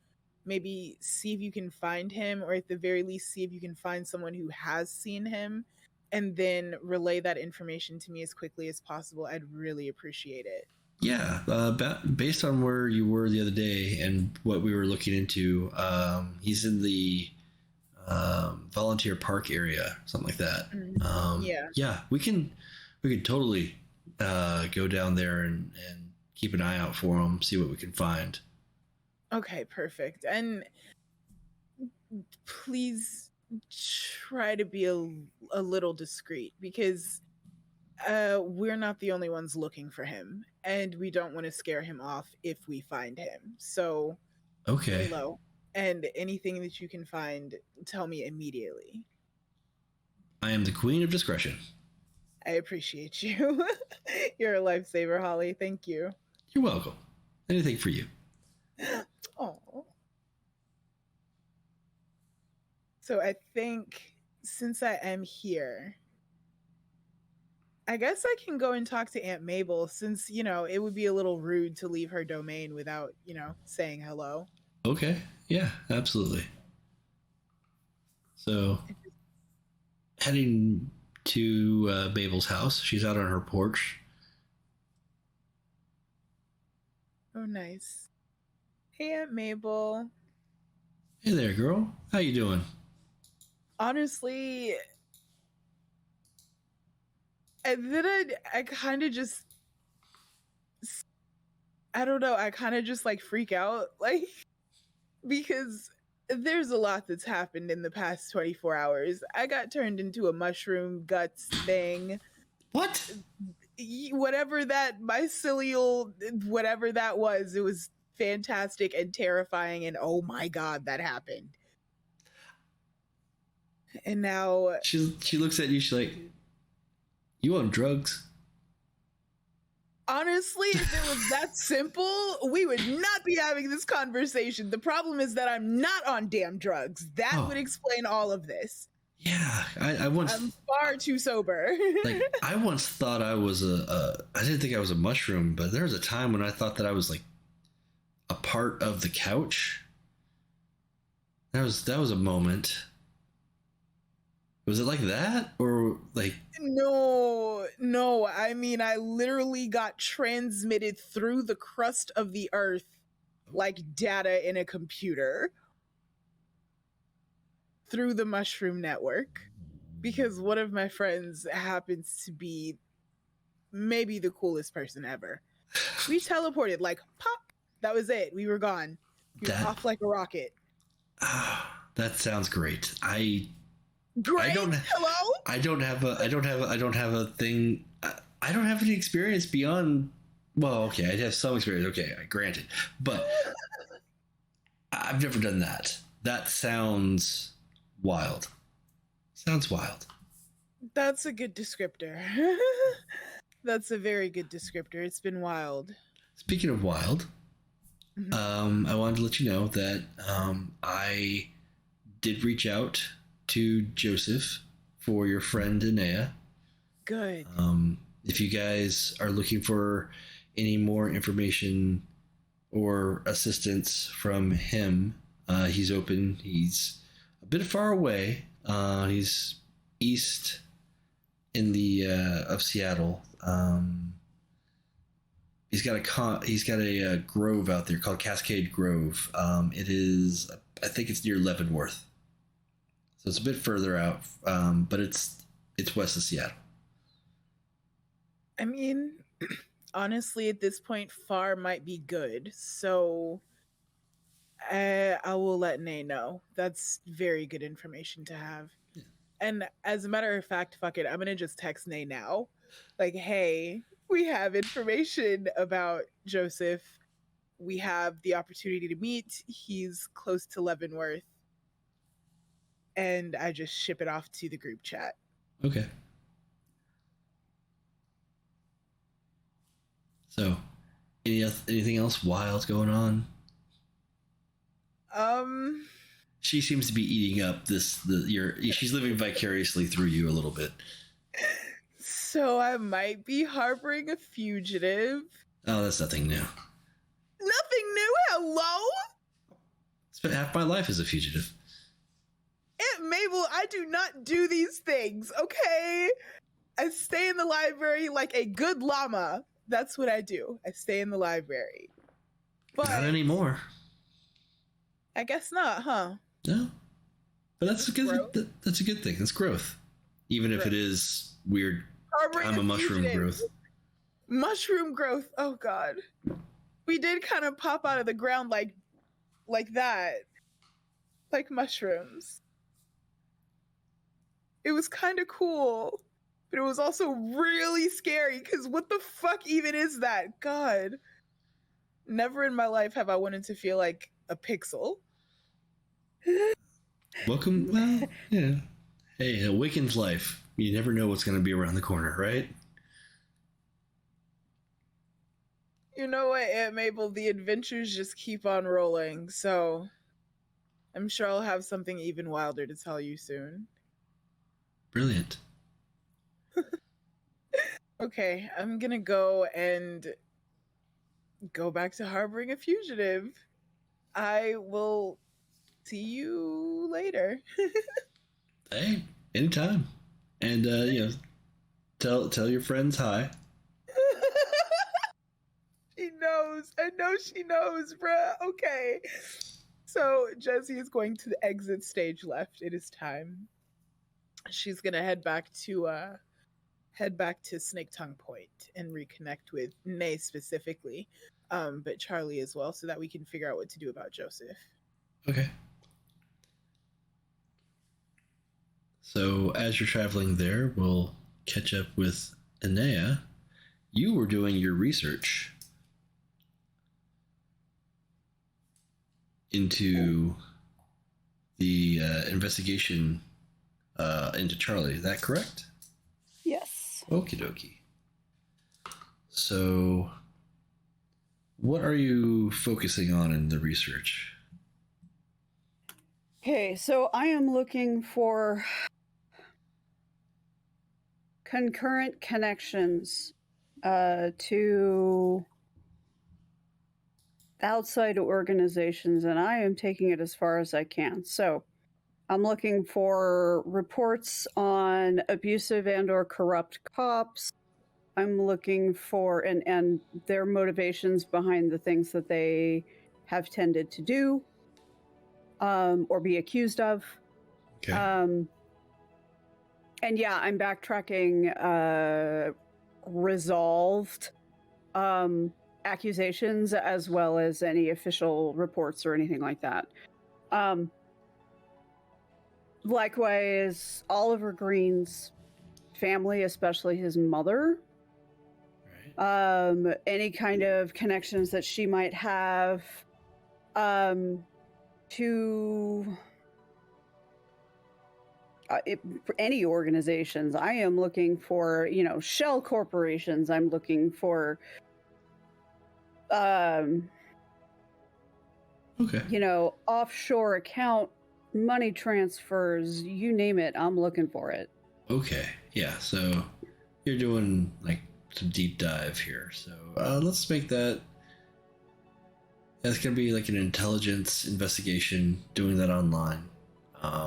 maybe see if you can find him, or at the very least see if you can find someone who has seen him, and then relay that information to me as quickly as possible, I'd really appreciate it. Yeah, based on where you were the other day and what we were looking into, he's in the volunteer park area, something like that. Yeah. Yeah, we can totally go down there and keep an eye out for him, see what we can find. Okay, perfect. And please try to be a little discreet, because we're not the only ones looking for him, and we don't want to scare him off if we find him. So Okay. lay low, and anything that you can find, tell me immediately. I am the queen of discretion. I appreciate you. You're a lifesaver, Holly. Thank you. You're welcome. Anything for you. Oh. So I think since I am here, I guess I can go and talk to Aunt Mabel, since, it would be a little rude to leave her domain without, saying hello. Okay. Yeah, absolutely. So, heading to Mabel's house. She's out on her porch. Oh, nice. Hey, Aunt Mabel. Hey there, girl. How you doing? Honestly, and then I kind of just, I don't know, I kind of just like freak out, like, because there's a lot that's happened in the past 24 hours. I got turned into a mushroom guts thing. What? Whatever that mycelial, whatever that was, it was fantastic and terrifying, and oh my god, that happened. And now She looks at you. She's like, "You on drugs?" Honestly, if it was that simple, we would not be having this conversation. The problem is that I'm not on damn drugs. That would explain all of this. Yeah, I once. I'm far too sober. Like, I once thought I was I didn't think I was a mushroom, but there was a time when I thought that I was like a part of the couch. That was a moment. Was it like that, or like? No. I mean, I literally got transmitted through the crust of the earth like data in a computer through the mushroom network, because one of my friends happens to be maybe the coolest person ever. We teleported, like, pop. That was it. We were gone. We were off like a rocket. That sounds great. Great. Hello? I don't have a thing. I don't have any experience beyond. Well, okay, I have some experience. Okay, granted, but I've never done that. That sounds wild. Sounds wild. That's a good descriptor. That's a very good descriptor. It's been wild. Speaking of wild, I wanted to let you know that I did reach out to Joseph for your friend Inea. Good. If you guys are looking for any more information or assistance from him, he's open. He's a bit far away. He's east in the of Seattle. He's got a grove out there called Cascade Grove. It is, I think it's near Leavenworth. So it's a bit further out, but it's west of Seattle. I mean, honestly, at this point, far might be good. So I will let Nay know. That's very good information to have. Yeah. And as a matter of fact, fuck it, I'm going to just text Nay now. Like, hey, we have information about Joseph. We have the opportunity to meet. He's close to Leavenworth. And I just ship it off to the group chat. Okay. So, anything else wild going on? She seems to be eating up she's living vicariously through you a little bit. So I might be harboring a fugitive. Oh, that's nothing new. Nothing new? Hello? Spent half my life as a fugitive. Aunt Mabel, I do not do these things, okay? I stay in the library like a good llama. That's what I do. I stay in the library. But not anymore. I guess not, huh? No. But that's a good thing. That's growth. Even if it is weird. I'm a mushroom growth. Mushroom growth. Oh god. We did kind of pop out of the ground like that. Like mushrooms. It was kind of cool, but it was also really scary because what the fuck even is that? God. Never in my life have I wanted to feel like a pixel. Welcome. Well, yeah. Hey, a Wiccan's life. You never know what's going to be around the corner, right? You know what, Aunt Mabel? The adventures just keep on rolling, so I'm sure I'll have something even wilder to tell you soon. Brilliant. Okay, I'm gonna go and go back to harboring a fugitive. I will see you later. Hey, anytime. And tell your friends hi. She knows. I know she knows, bruh. Okay. So Jessie is going to the exit stage left. It is time. She's gonna head back to Snake Tongue Point and reconnect with Nay specifically, but Charlie as well, so that we can figure out what to do about Joseph. Okay. So as you're traveling there, we'll catch up with Inea. You were doing your research into the investigation into Charlie. Is that correct? Yes. Okie dokie. So, what are you focusing on in the research? Okay, so I am looking for concurrent connections to outside organizations, and I am taking it as far as I can. So I'm looking for reports on abusive and or corrupt cops. I'm looking for and their motivations behind the things that they have tended to do or be accused of. Okay. And yeah, I'm backtracking resolved accusations as well as any official reports or anything like that. Likewise, Oliver Green's family, especially his mother, Right. any kind of connections that she might have to any organizations. I am looking for, shell corporations. I'm looking for, Okay. offshore account money transfers, you name it, I'm looking for it. Okay. Yeah. So you're doing like some deep dive here. So let's make that. That's gonna be like an intelligence investigation. Doing that online.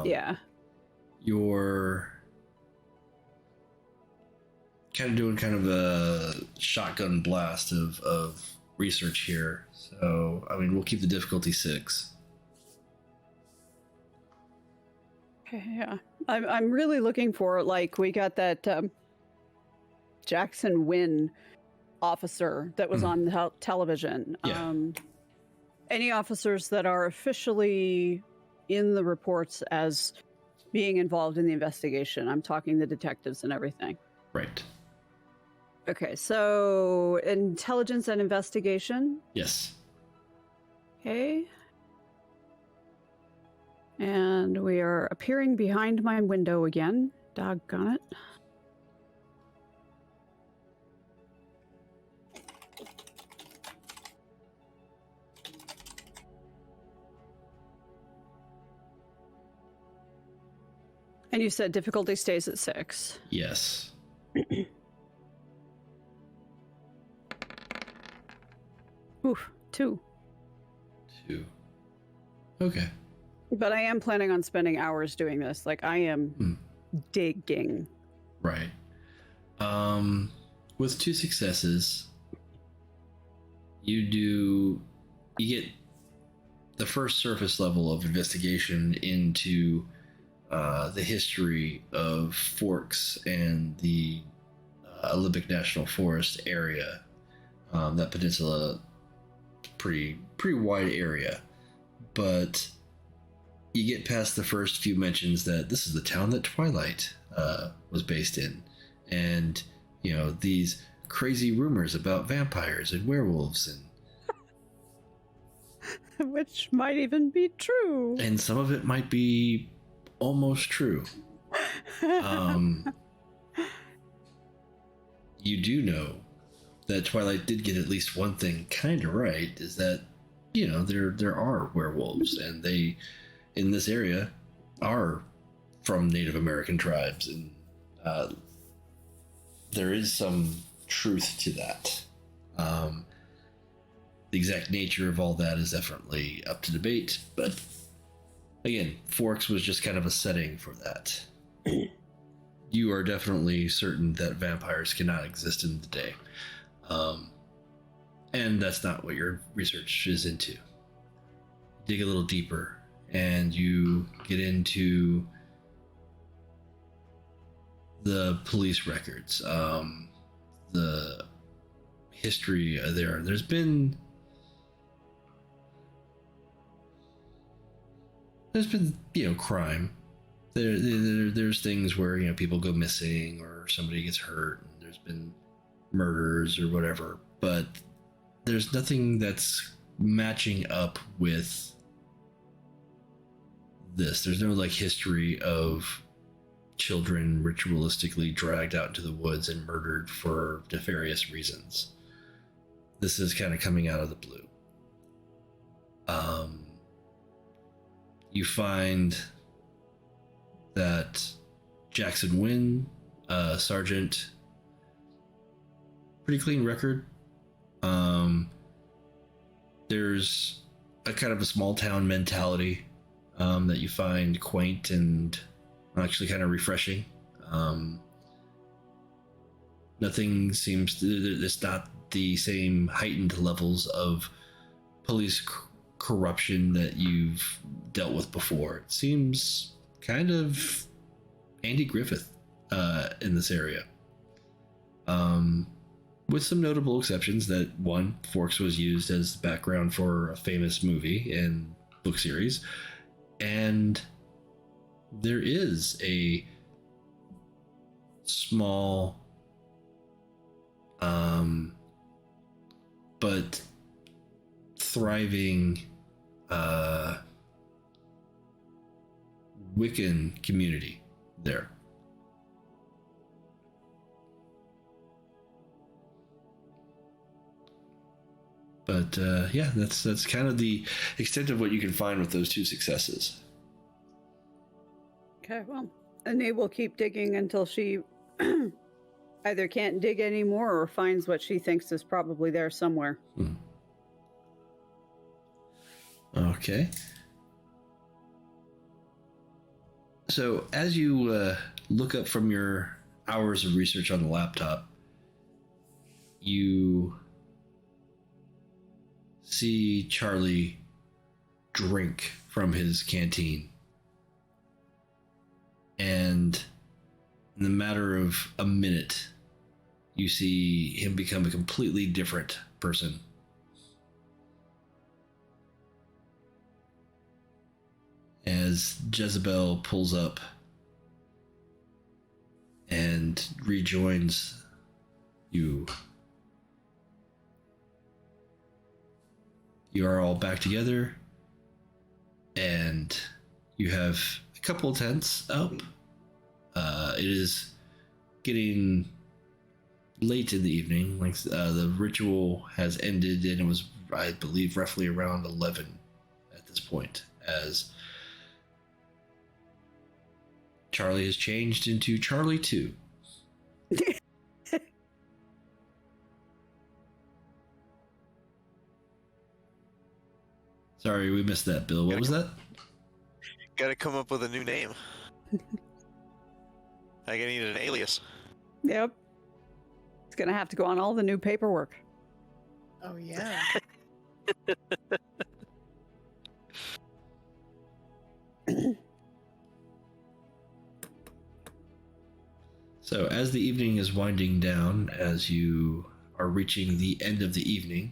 Yeah. You're kind of doing kind of a shotgun blast of research here. So I mean, we'll keep the difficulty 6. Okay, yeah. I'm really looking for, like, we got that Jackson Wynn officer that was on television. Yeah. Any officers that are officially in the reports as being involved in the investigation. I'm talking the detectives and everything. Right. Okay, so intelligence and investigation. Yes. Okay. And we are appearing behind my window again. Doggone it. And you said difficulty stays at 6. Yes. Oof, 2. 2. Okay. But I am planning on spending hours doing this. Like, I am digging. Right. With 2 successes, you get the first surface level of investigation into the history of Forks and the Olympic National Forest area. That peninsula, pretty wide area, but you get past the first few mentions that this is the town that Twilight was based in, and these crazy rumors about vampires and werewolves, and which might even be true. and some of it might be almost true. You do know that Twilight did get at least one thing kind of right, is that there are werewolves, and they in this area are from Native American tribes, and there is some truth to that. The exact nature of all that is definitely up to debate, but again, Forks was just kind of a setting for that. You are definitely certain that vampires cannot exist in the day. And that's not what your research is into. Dig a little deeper, and you get into the police records, the history there. There's been crime. There's things where people go missing or somebody gets hurt, and there's been murders or whatever, but there's nothing that's matching up with this. There's no history of children ritualistically dragged out into the woods and murdered for nefarious reasons. This is kind of coming out of the blue. You find that Jackson Wynn, Sergeant, pretty clean record. There's a kind of a small town mentality that you find quaint and actually kind of refreshing. Nothing seems to, it's not the same heightened levels of police corruption that you've dealt with before. It seems kind of Andy Griffith in this area. With some notable exceptions that, one, Forks was used as the background for a famous movie and book series, and there is a small but thriving Wiccan community there. But yeah, that's kind of the extent of what you can find with those two successes. Okay, well, Inea will keep digging until she either can't dig anymore or finds what she thinks is probably there somewhere. Okay. So as you look up from your hours of research on the laptop, you see Charlie drink from his canteen. And in the matter of a minute, you see him become a completely different person. As Jezebel pulls up and rejoins you. You are all back together, and you have a couple of tents up. It is getting late in the evening. The ritual has ended, and it was, I believe, roughly around 11 at this point, as Charlie has changed into Charlie 2. Sorry, we missed that, Bill. What was that? Gotta come up with a new name. I need an alias. Yep. It's going to have to go on all the new paperwork. Oh, yeah. So as the evening is winding down, as you are reaching the end of the evening,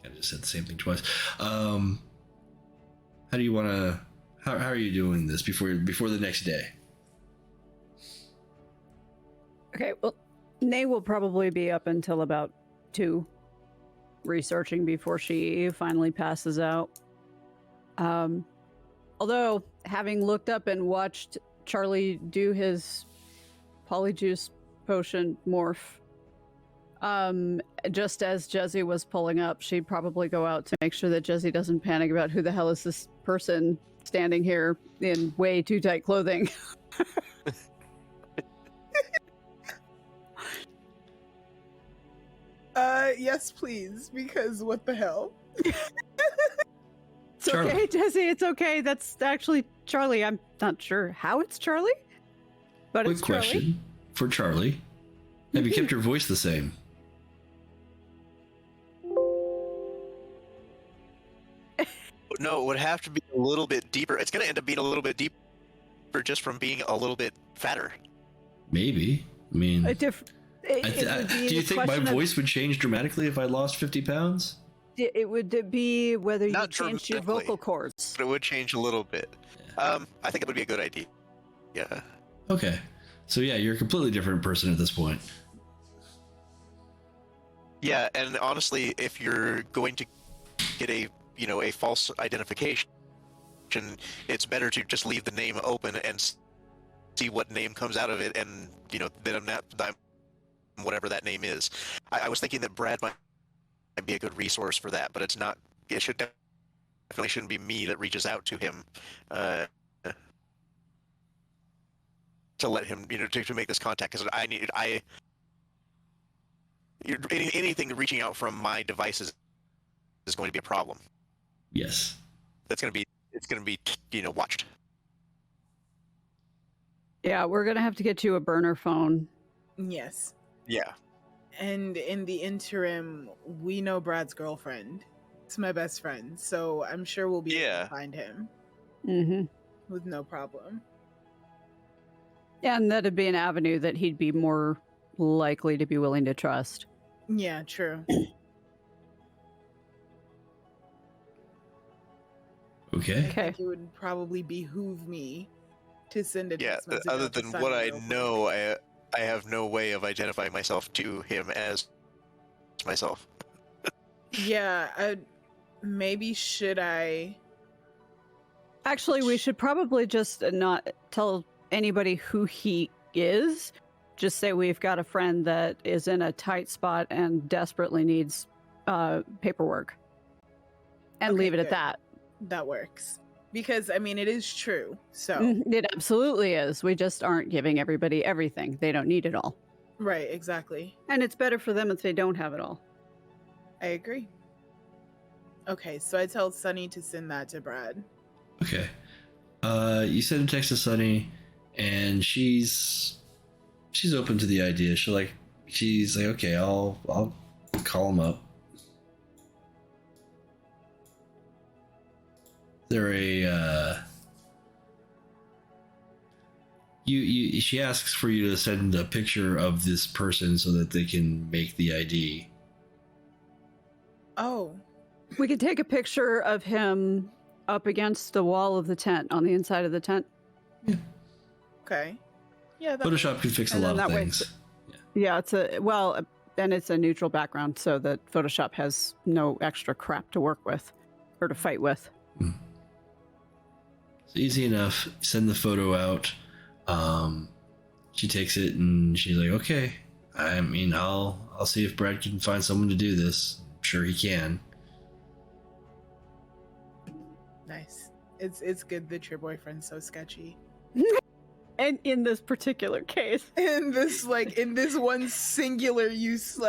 I just said the same thing twice. How do you want to? How are you doing this before the next day? Okay, well, Nay will probably be up until about 2, researching before she finally passes out. Although, having looked up and watched Charlie do his polyjuice potion morph, just as Jezzy was pulling up, she'd probably go out to make sure that Jezzy doesn't panic about who the hell is this person standing here in way too tight clothing. Yes, please, because what the hell? It's okay, Jezzy, it's okay. That's actually Charlie. I'm not sure how it's Charlie, but Quick it's Charlie. question for Charlie. Have you kept your voice the same? No, it would have to be a little bit deeper. It's going to end up being a little bit deeper just from being a little bit fatter. Maybe. I mean, Do you think my voice would change dramatically if I lost 50 pounds? It would be whether you Not changed your dramatically. vocal cords. But it would change a little bit. I think it would be a good idea. Yeah. Okay. So yeah, you're a completely different person at this point. Yeah, and honestly, if you're going to get a false identification, it's better to just leave the name open and see what name comes out of it, and then I'm whatever that name is. I was thinking that Brad might be a good resource for that, but it's not. It definitely shouldn't be me that reaches out to him to let him, to make this contact, because anything reaching out from my devices is going to be a problem. Yes. It's going to be watched. Yeah, we're gonna have to get you a burner phone. Yes. Yeah. And in the interim, we know Brad's girlfriend. It's my best friend, so I'm sure we'll be able to find him. Mm-hmm. With no problem. Yeah, and that'd be an avenue that he'd be more likely to be willing to trust. Yeah, true. Okay. I think it would probably behoove me to send a text message other out to than Sunny what I real quick. know, I have no way of identifying myself to him as myself. Yeah, maybe should I? Actually, we should probably just not tell anybody who he is. Just say we've got a friend that is in a tight spot and desperately needs paperwork. And Okay, leave it at good. that. That works. Because, I mean, it is true, so. It absolutely is. We just aren't giving everybody everything. They don't need it all. Right, exactly. And it's better for them if they don't have it all. I agree. Okay, so I tell Sunny to send that to Brad. Okay. You send a text to Sunny, and she's open to the idea. She's like, okay, I'll call him up. They're she asks for you to send a picture of this person so that they can make the ID. Oh, We could take a picture of him up against the wall of the tent, on the inside of the tent. okay. Yeah, that Photoshop can fix a And lot then of that way things. Yeah, and it's a neutral background so that Photoshop has no extra crap to work with or to fight with. It's easy enough. Send the photo out. She takes it and she's like, okay. I mean, I'll see if Brad can find someone to do this. I'm sure he can. nice. It's good that your boyfriend's so sketchy. And in this particular case. In this one singular use,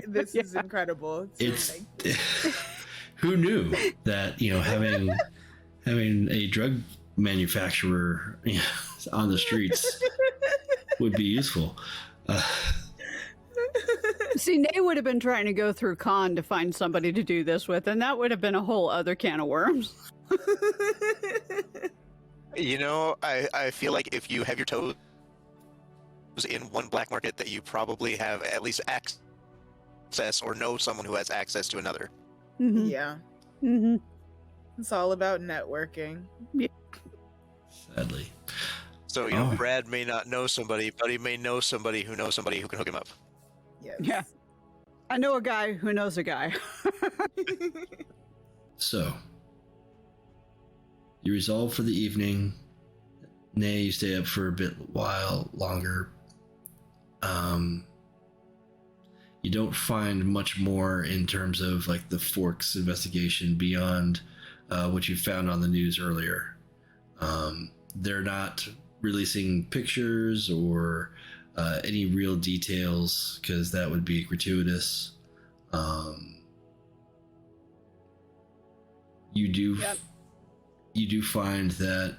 this is incredible. It's amazing. who knew that having a drug manufacturer on the streets would be useful. See, Nay would have been trying to go through con to find somebody to do this with, and that would have been a whole other can of worms. You know, I feel like if you have your toes in one black market, that you probably have at least access or know someone who has access to another. Mhm. Yeah, Mhm. it's all about networking. Sadly. So, you know, Brad may not know somebody, but he may know somebody who knows somebody who can hook him up. Yes. Yeah. I know a guy who knows a guy. So, you resolve for the evening. Nay, you stay up for a bit while longer. You don't find much more in terms of like the Forks investigation beyond what you found on the news earlier. They're not releasing pictures or any real details because that would be gratuitous. You do Yep. you do find that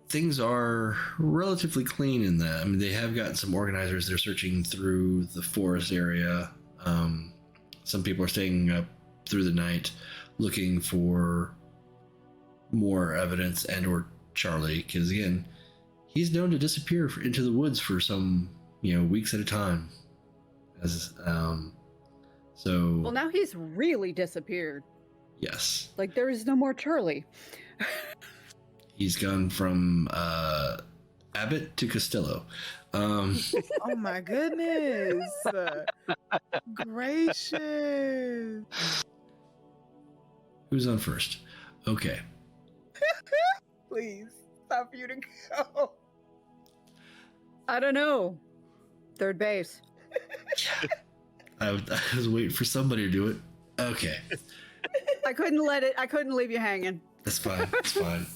things are relatively clean in that. I mean, they have gotten some organizers. They're searching through the forest area. Some people are staying up through the night looking for more evidence and or Charlie, because again, he's known to disappear into the woods for some, weeks at a time. So Well, now he's really disappeared. yes, Like there is no more Charlie. he's gone from Abbott to Costello. Oh my goodness. Gracious. Who's on first? Okay. Please, stop you to go. I don't know. Third base. I was waiting for somebody to do it. Okay. I couldn't leave you hanging. That's fine. That's fine.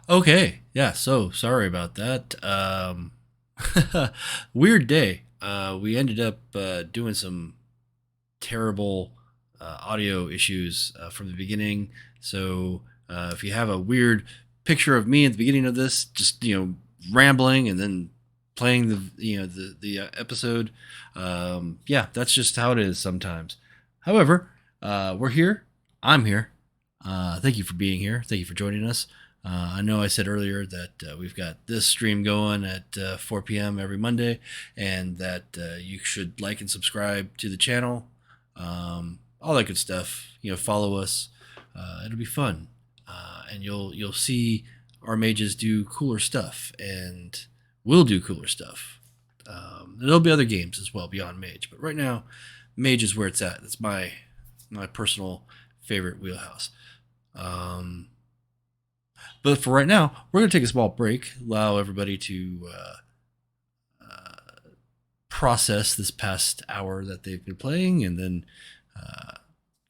Okay. Yeah. So sorry about that. Weird day. We ended up doing some terrible audio issues from the beginning. So if you have a weird picture of me at the beginning of this, just rambling and then playing the episode, yeah, that's just how it is sometimes. However, we're here. I'm here. Thank you for being here. Thank you for joining us. I know I said earlier that we've got this stream going at 4 p.m. every Monday, and that you should like and subscribe to the channel, all that good stuff. Follow us. It'll be fun, and you'll see our mages do cooler stuff, and we'll do cooler stuff. There'll be other games as well beyond Mage, but right now, Mage is where it's at. It's my personal favorite wheelhouse. But for right now, we're going to take a small break, allow everybody to process this past hour that they've been playing, and then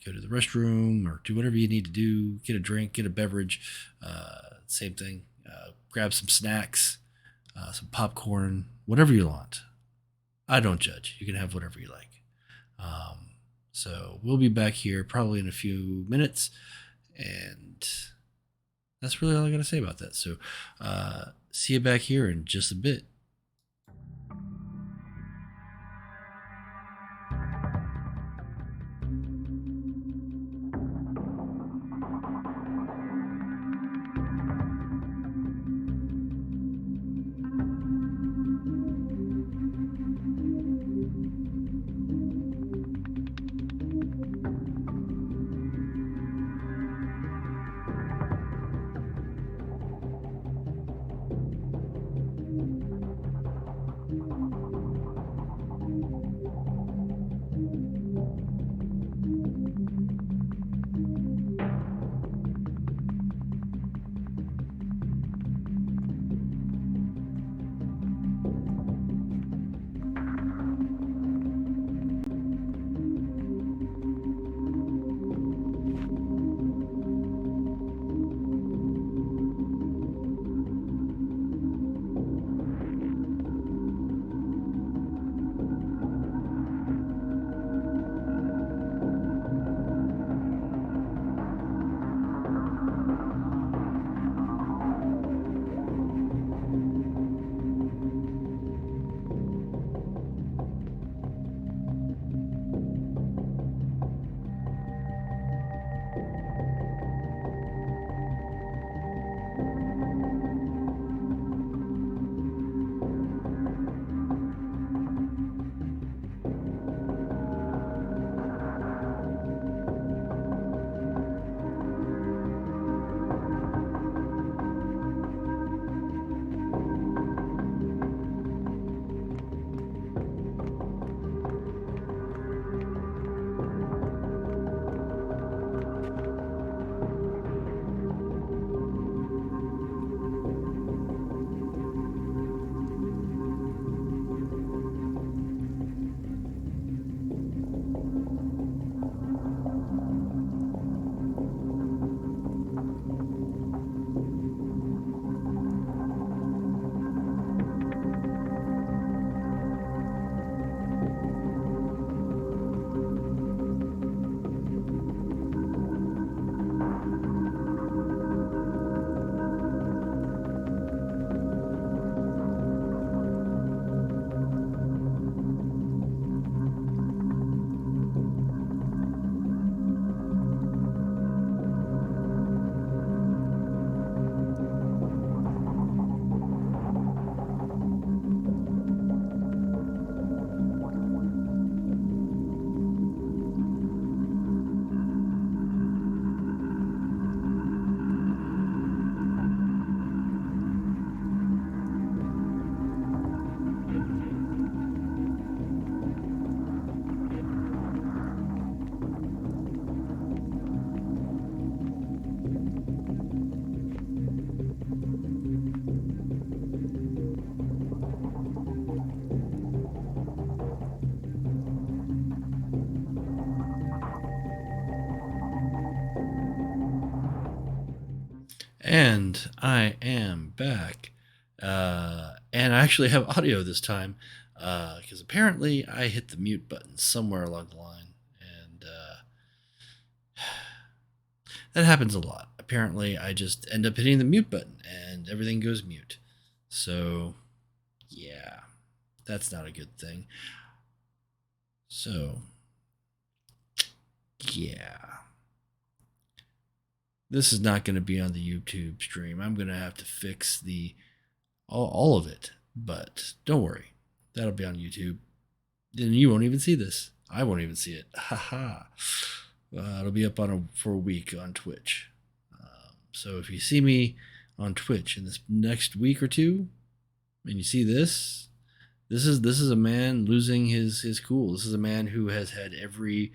go to the restroom or do whatever you need to do. Get a drink, get a beverage, same thing. Grab some snacks, some popcorn, whatever you want. I don't judge. You can have whatever you like. So we'll be back here probably in a few minutes, and that's really all I got to say about that. So see you back here in just a bit. And I am back. And I actually have audio this time because apparently I hit the mute button somewhere along the line. And that happens a lot. Apparently, I just end up hitting the mute button and everything goes mute. So, yeah, that's not a good thing. So, yeah. This is not going to be on the YouTube stream. I'm going to have to fix all of it. But don't worry. That'll be on YouTube. And you won't even see this. I won't even see it. Haha. It'll be up for a week on Twitch. So if you see me on Twitch in this next week or two, and you see this is a man losing his cool. This is a man who has had every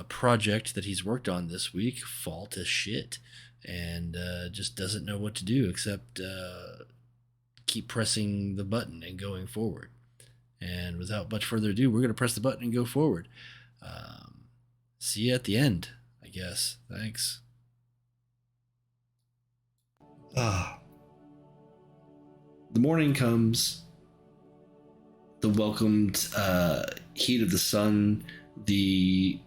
project that he's worked on this week fall to shit, and just doesn't know what to do except keep pressing the button and going forward. And without much further ado, we're going to press the button and go forward. See you at the end, I guess. Thanks. The morning comes. The welcomed heat of the sun. The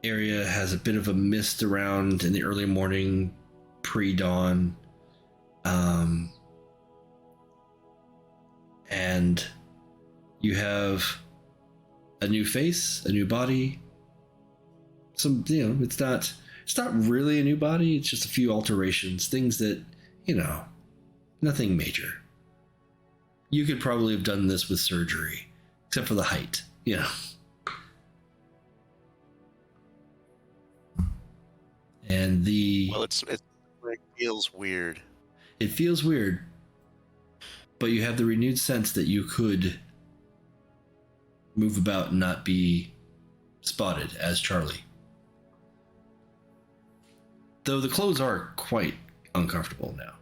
area has a bit of a mist around in the early morning, pre-dawn. And you have a new face, a new body. It's not really a new body. It's just a few alterations, things that, nothing major. You could probably have done this with surgery, except for the height, And it feels weird. It feels weird, but you have the renewed sense that you could move about and not be spotted as Charlie. Though the clothes are quite uncomfortable now.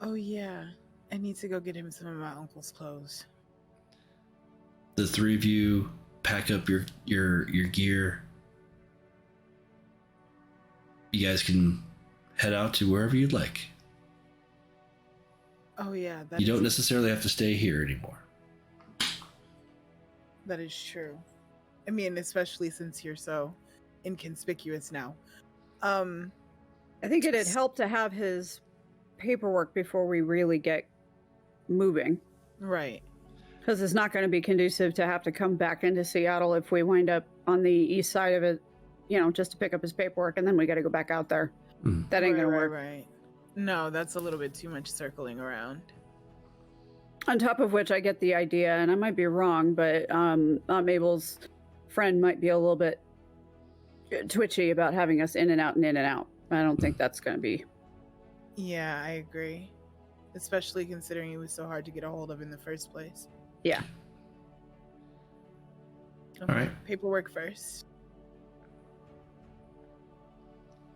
Oh yeah, I need to go get him some of my uncle's clothes. The three of you pack up your gear. You guys can head out to wherever you'd like. Oh yeah, you don't necessarily have to stay here anymore. That is true. I mean, especially since you're so inconspicuous now. I think it'd help to have his paperwork before we really get moving. Right. Because it's not going to be conducive to have to come back into Seattle if we wind up on the east side of it, just to pick up his paperwork, and then we got to go back out there. That ain't going to work. Right. No, that's a little bit too much circling around. On top of which, I get the idea, and I might be wrong, but Mabel's friend might be a little bit twitchy about having us in and out and in and out. I don't think that's going to be. Yeah, I agree. Especially considering he was so hard to get a hold of in the first place. Yeah. Okay. All right. Paperwork first.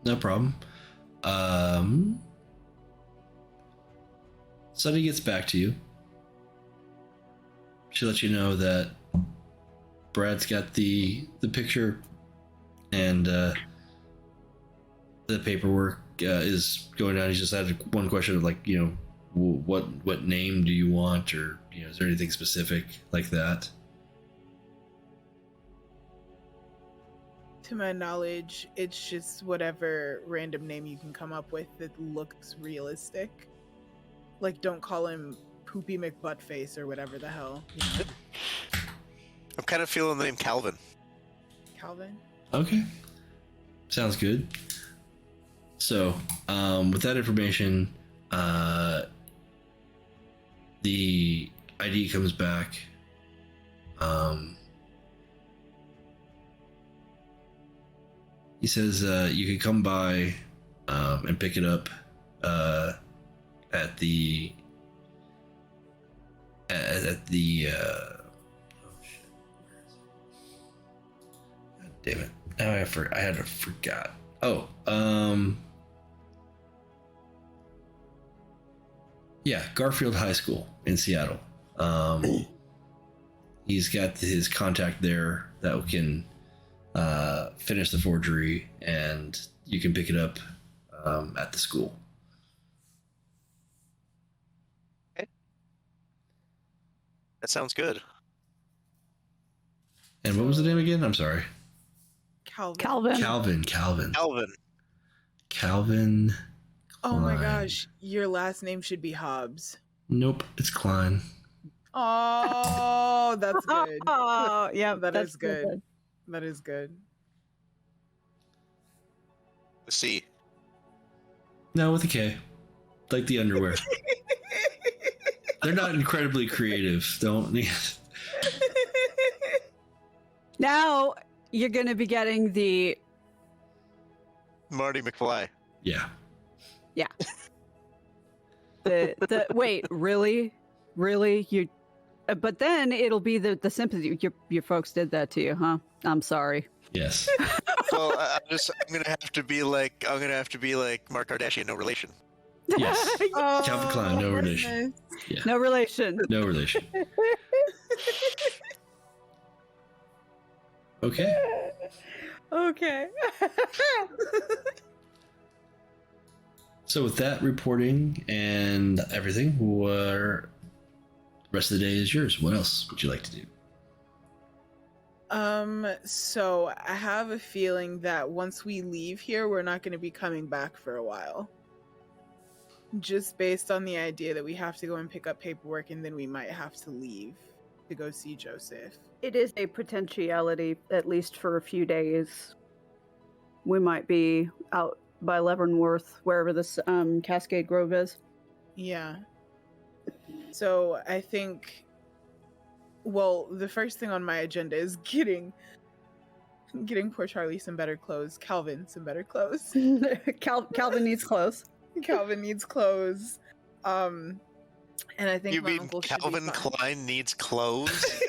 No problem. Sunny gets back to you. She lets you know that Brad's got the picture and the paperwork is going down. He's just had one question of what name do you want, or is there anything specific like that? To my knowledge, it's just whatever random name you can come up with that looks realistic. Like, don't call him Poopy McButtface or whatever the hell. I'm kind of feeling the name Calvin. Calvin? Okay. Sounds good. So, with that information, the ID comes back. He says you can come by and pick it up at the oh shit. God damn it. Now I had to forgot. Oh, yeah, Garfield High School in Seattle. He's got his contact there that can finish the forgery, and you can pick it up at the school. Okay. That sounds good. And what was the name again? I'm sorry. Calvin. Calvin. Oh my Klein. gosh, your last name should be Hobbs. Nope, it's Klein. Oh, that's good. Oh, yeah, That that's is good. That is good. Let's see. No, with a K. Like the underwear. They're not incredibly creative. Don't. Now you're going to be getting the Marty McFly. Yeah. the wait, really you. But then it'll be the sympathy. Your folks did that to you, huh? I'm sorry. Yes. Well, I'm gonna have to be like Mark Kardashian, no relation. Yes. Oh, Calvin Klein, no relation. goodness. Yeah. No relation. No relation. Okay. Okay. So with that reporting and everything, the rest of the day is yours. What else would you like to do? So I have a feeling that once we leave here, we're not going to be coming back for a while. Just based on the idea that we have to go and pick up paperwork and then we might have to leave to go see Joseph. It is a potentiality, at least for a few days. We might be out by Leavenworth, wherever this Cascade Grove is. Yeah. So I think, well, the first thing on my agenda is getting poor Charlie some better clothes. Calvin some better clothes. Calvin needs clothes. Calvin needs clothes. And I think You my mean uncle should be Calvin fine. Klein needs clothes?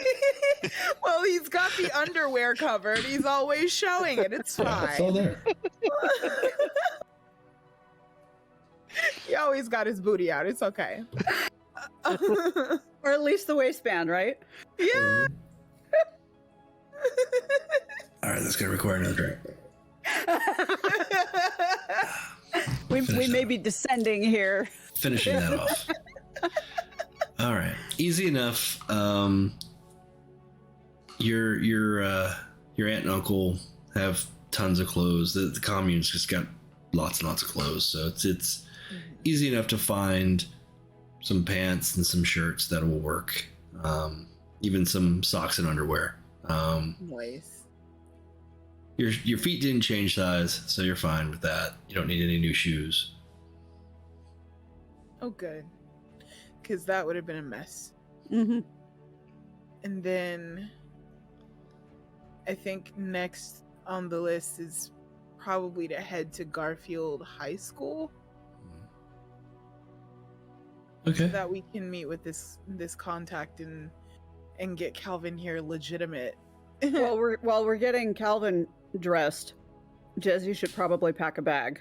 Well, he's got the underwear covered. He's always showing it. It's fine. It's all there. He always got his booty out. It's okay. Or at least the waistband, right? Yeah. All right, that's gonna require another drink. we Finish may that. be descending here. Finishing that off. All right, easy enough. Your aunt and uncle have tons of clothes. The commune's just got lots and lots of clothes, so it's easy enough to find some pants and some shirts that will work. Even some socks and underwear. Nice. Your feet didn't change size, so you're fine with that. You don't need any new shoes. Oh, good. Because that would have been a mess. Mm-hmm. And then I think next on the list is probably to head to Garfield High School Okay. so that we can meet with this contact and get Calvin here legitimate. While we're getting Calvin dressed, Jez, you should probably pack a bag.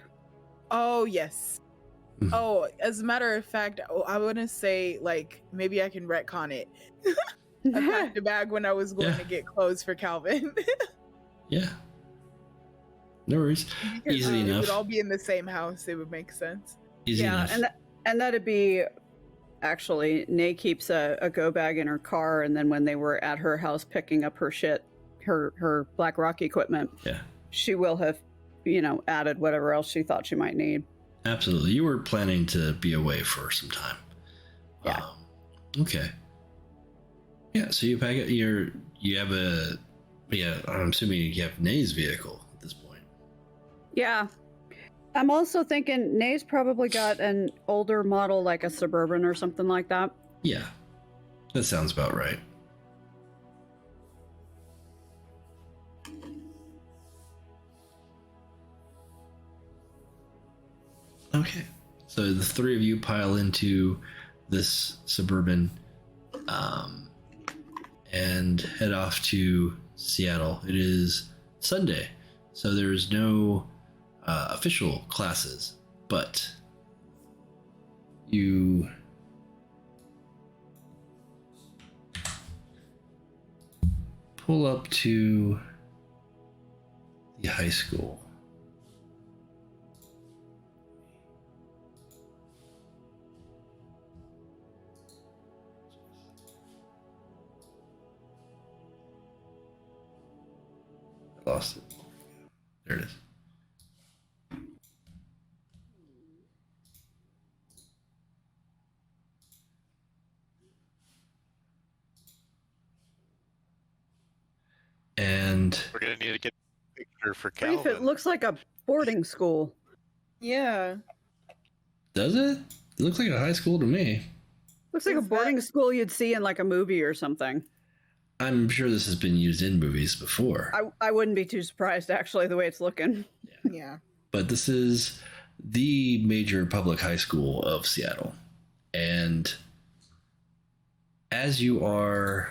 Oh, yes. Mhm. Oh, as a matter of fact, I want to say, like, maybe I can retcon it. I packed a bag when I was going Yeah. to get clothes for Calvin. Yeah. No worries. Because, Easy It enough. would all be in the same house. It would make sense. Easy Yeah, enough. and that'd be actually Nay keeps a go bag in her car, and then when they were at her house picking up her shit, her Black Rock equipment, Yeah. she will have, added whatever else she thought she might need. Absolutely. You were planning to be away for some time. Yeah. Okay. Yeah, so you pack it. You have a. Yeah, I'm assuming you have Nay's vehicle at this point. Yeah. I'm also thinking Nay's probably got an older model, like a Suburban or something like that. Yeah, that sounds about right. Okay, so the three of you pile into this Suburban and head off to Seattle. It is Sunday, so there's no official classes, but you pull up to high school. I lost it. There it is. And We're gonna need to get a picture for Brief, Calvin. it looks like a boarding school. Yeah. does it? It looks like a high school to me. Looks like a Is boarding that- school you'd see in like a movie or something. I'm sure this has been used in movies before. I wouldn't be too surprised, actually, the way it's looking. Yeah. But this is the major public high school of Seattle. And as you are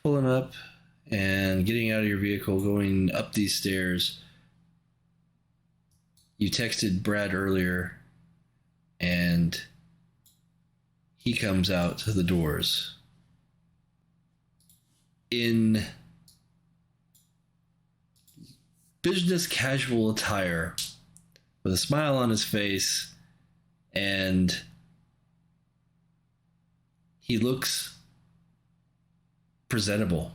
pulling up and getting out of your vehicle, going up these stairs, you texted Brad earlier, and he comes out to the doors in business casual attire with a smile on his face, and he looks presentable.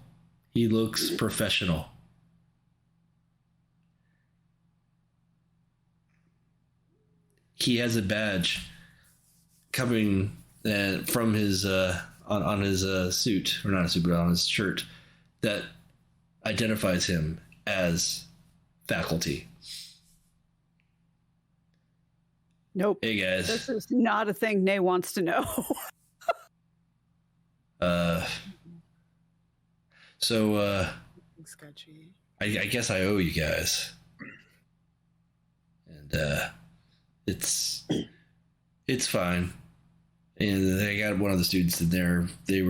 He looks professional. He has a badge coming from his on his suit, or not a suit, but on his shirt, that identifies him as faculty. Nope. Hey guys. This is not a thing Nay wants to know. So Sketchy. I guess I owe you guys, and it's fine. And I got one of the students in there. They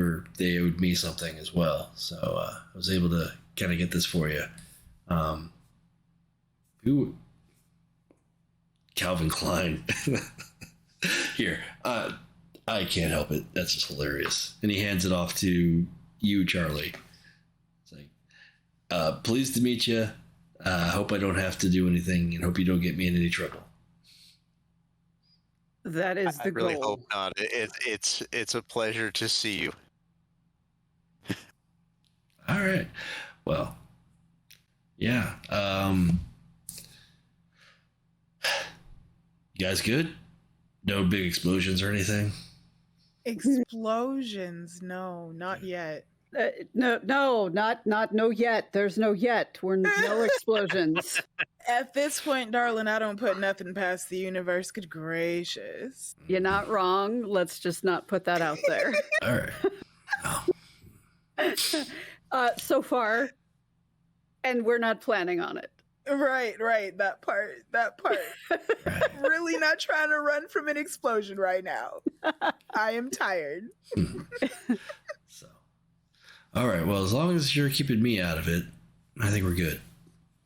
owed me something as well, so I was able to kind of get this for you. Who? Calvin Klein. Here, I can't help it. That's just hilarious. And he hands it off to you, Charlie. It's like, pleased to meet you. Hope I don't have to do anything, and hope you don't get me in any trouble. That is I the really goal. hope not. It's a pleasure to see you. All right. Well, yeah. You guys good? No big explosions or anything? Explosions? No, not yet. No yet. There's no yet. We're no explosions. At this point, darling, I don't put nothing past the universe. Good gracious. You're not wrong. Let's just not put that out there. All right. Oh, So far, and we're not planning on it. Right. That part. right. Really not trying to run from an explosion right now. I am tired. So, all right. Well, as long as you're keeping me out of it, I think we're good.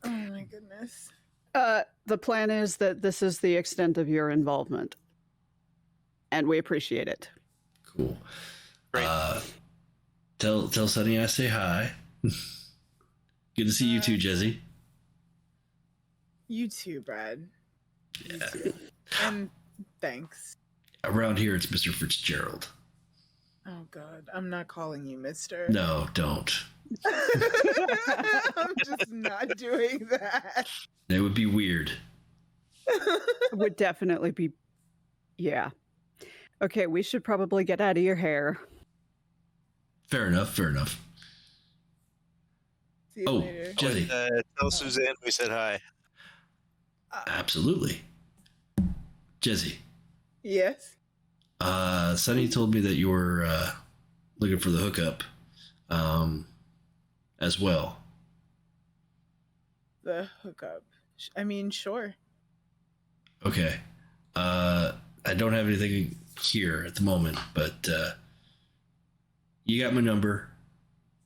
Oh my goodness. The plan is that this is the extent of your involvement, and we appreciate it. Cool. Great. Tell Sunny I say hi. Good to see you too, Jezzy. You too, Brad. You Yeah. too. And thanks. Around here, it's Mr. Fitzgerald. Oh God, I'm not calling you Mister. No, don't. I'm just not doing that. That would be weird. Would definitely be. Yeah. Okay, we should probably get out of your hair. Fair enough. See you Oh, later. Jezzy. Tell Suzanne we said hi. Absolutely. Jezzy. Yes. Sunny told me that you were looking for the hookup as well. The hookup. I mean, sure. Okay. I don't have anything here at the moment, but you got my number.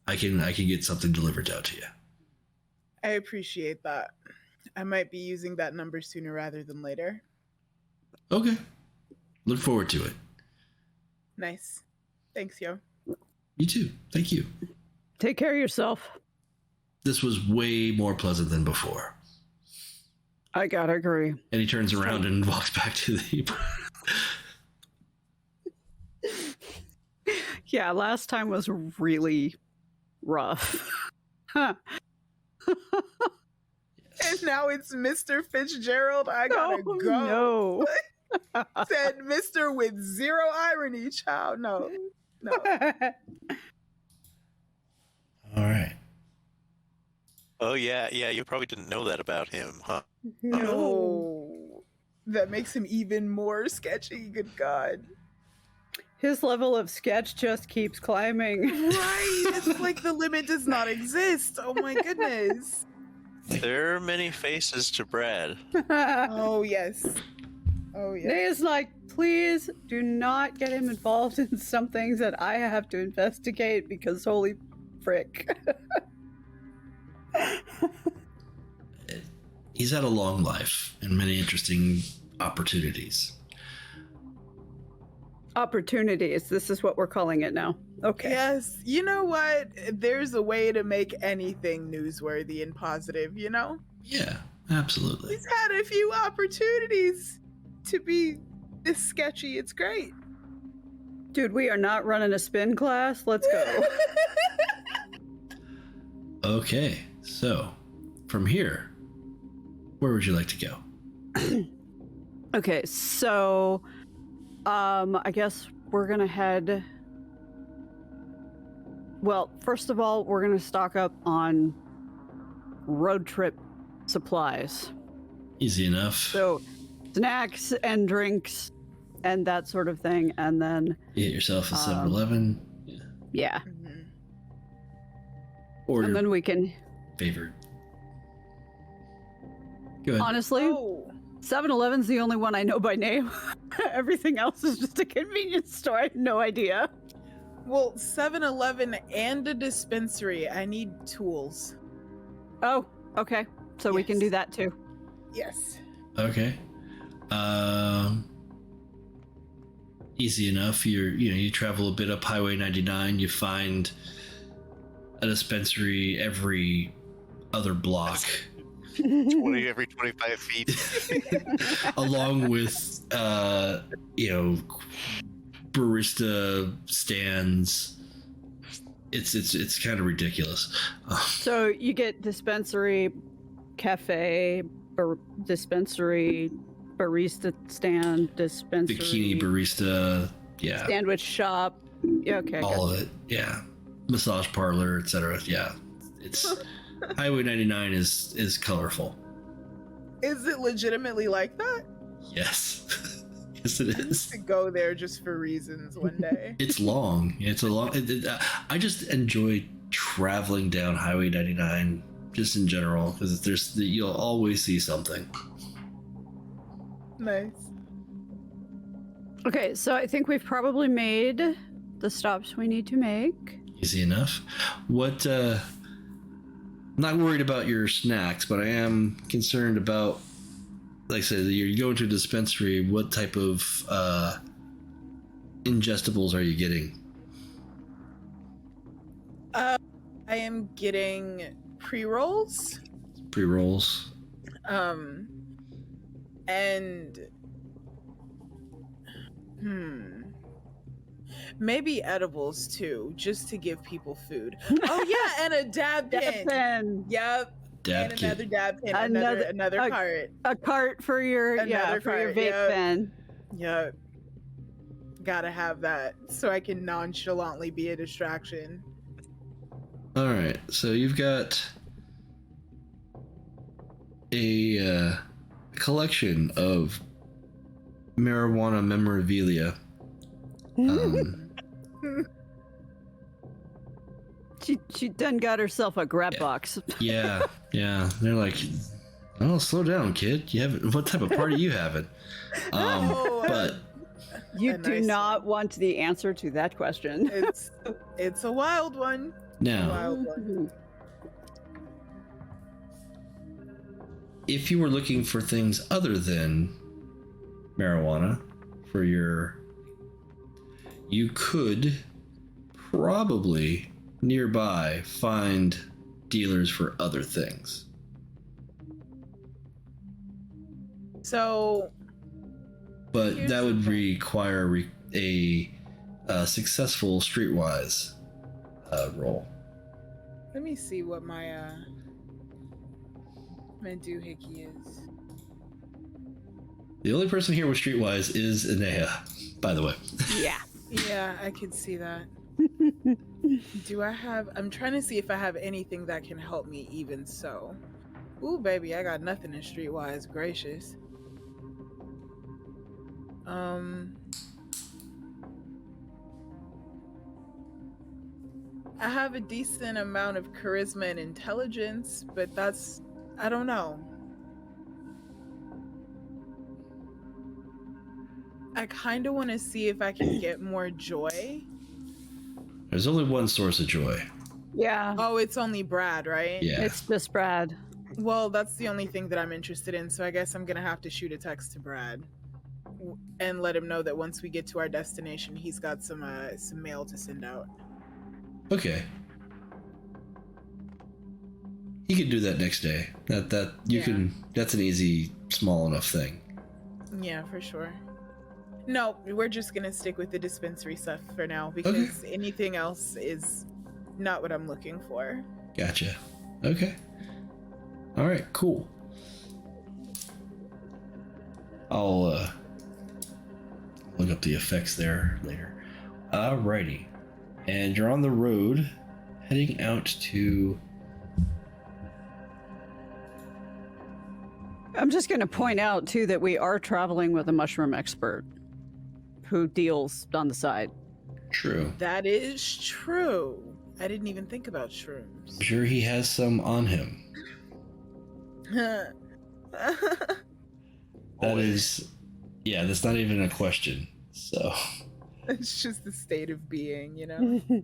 I can get something delivered out to you. I appreciate that. I might be using that number sooner rather than later. Okay. Look forward to it. Nice. Thanks, yo. You too. Thank you. Take care of yourself. this was way more pleasant than before. I gotta agree. And he turns around and walks back to the. Yeah, last time was really rough. And now it's Mr. Fitzgerald. I gotta go. No. Said Mr. with zero irony, child. No. All right. Oh yeah, you probably didn't know that about him, huh? No. That makes him even more sketchy. Good God. His level of sketch just keeps climbing. Right. It's like the limit does not exist. Oh my goodness. There are many faces to Brad. Oh yes. Oh yes. Naya's like, please do not get him involved in some things that I have to investigate because holy frick. He's had a long life and many interesting opportunities. Opportunities. This is what we're calling it now. Okay. Yes. You know what? There's a way to make anything newsworthy and positive, you know? Yeah, absolutely. He's had a few opportunities to be this sketchy. It's great. Dude, we are not running a spin class. Let's go. Okay, so from here, where would you like to go? Okay, so I guess we're gonna head. Well, first of all, we're gonna stock up on road trip supplies. Easy enough. So snacks and drinks and that sort of thing, and then You get yourself a 7-Eleven. yeah, Mhm. Or and your then we can favorite. Go ahead. honestly. Oh. 7-Eleven's the only one I know by name. Everything else is just a convenience store. I have no idea. Well, 7-Eleven and a dispensary. I need tools. Oh, okay. So we can do Yes. that too. Yes. Okay. Easy enough. You travel a bit up Highway 99. You find a dispensary every other block, 20 every 25 feet. along with barista stands. It's kind of ridiculous. So you get dispensary, cafe, dispensary, barista stand, dispensary, Bikini barista, yeah, sandwich shop. Yeah, okay. all of it, yeah. Massage parlor, etc. Yeah, it's Highway 99 is colorful. Is it legitimately like that? Yes, yes it is. To go there just for reasons one day. It's long. It's a long. I just enjoy traveling down Highway 99 just in general because you'll always see something. Nice. Okay, so I think we've probably made the stops we need to make. Easy enough. What? I'm not worried about your snacks, but I am concerned about, like I said, you're going to a dispensary. What type of ingestibles are you getting? I am getting pre-rolls. Pre-rolls. And maybe edibles too, just to give people food. Oh yeah, and a dab pin. Pen. Yep. Dab and kit. another dab pin. Another- Another cart. A cart for your Another for your cart, vape yeah. pen. Yep. Gotta have that so I can nonchalantly be a distraction. All right, so you've got a collection of marijuana memorabilia. She done got herself a grab Yeah. box. Yeah. They're like, oh, slow down, kid. What type of party you having? Oh, But You A do nice not want the answer to that question. it's a wild one. now, Wild one. if you were looking for things other than marijuana you could probably nearby find dealers for other things. So, But here's that the would thing. require a successful streetwise roll. Let me see what my my doohickey is. The only person here with streetwise is Inea, by the way. Yeah. Yeah, I could see that. Do I have? I'm trying to see if I have anything that can help me. Even so, ooh, baby, I got nothing in streetwise. Gracious. I have a decent amount of charisma and intelligence, but I don't know. I kind of want to see if I can get more joy. There's only one source of joy. Yeah. Oh, it's only Brad, right? Yeah. It's just Brad. Well, that's the only thing that I'm interested in, so I guess I'm gonna have to shoot a text to Brad and let him know that once we get to our destination, he's got some mail to send out. Okay. You can do that next day. That's an easy, small enough thing. Yeah, for sure. No, we're just gonna stick with the dispensary stuff for now because anything else is not what I'm looking for. Gotcha. Okay. All right, cool. I'll look up the effects there later. Alrighty. And you're on the road heading out to... I'm just going to point out, too, that we are traveling with a mushroom expert who deals on the side. True. That is true. I didn't even think about shrooms. I'm sure he has some on him. That is... Yeah, that's not even a question. So... It's just the state of being, you know? There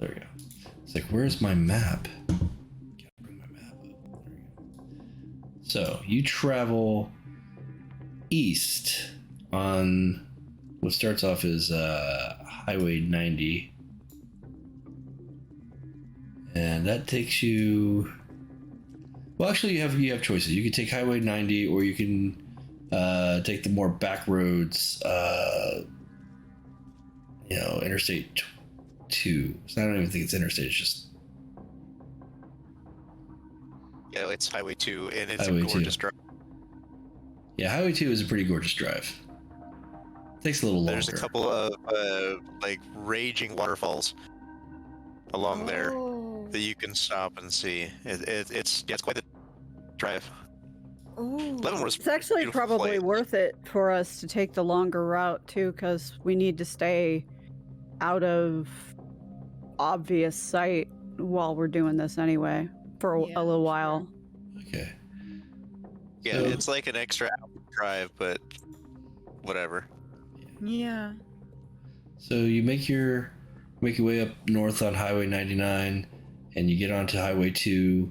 we go. It's like, where's my map? Gotta bring my map up. There we go. So, you travel east on what starts off as Highway 90. And that takes you... Well, actually, you have choices. You can take Highway 90, or you can take the more back roads, Interstate 2. So I don't even think it's interstate. It's just... Yeah, it's Highway 2, and it's Highway a gorgeous 2. drive. Yeah, Highway 2 is a pretty gorgeous drive. Takes a little longer. There's a couple of raging waterfalls along there that you can stop and see. It's quite the drive. Ooh. Leavenworth's It's actually beautiful probably place. worth it for us to take the longer route, too, because we need to stay out of obvious sight while we're doing this anyway, for Yeah, a little sure. while. Okay. Yeah, So- it's like an extra hour drive, but whatever. Yeah. So you make your way up north on Highway 99, and you get onto Highway 2,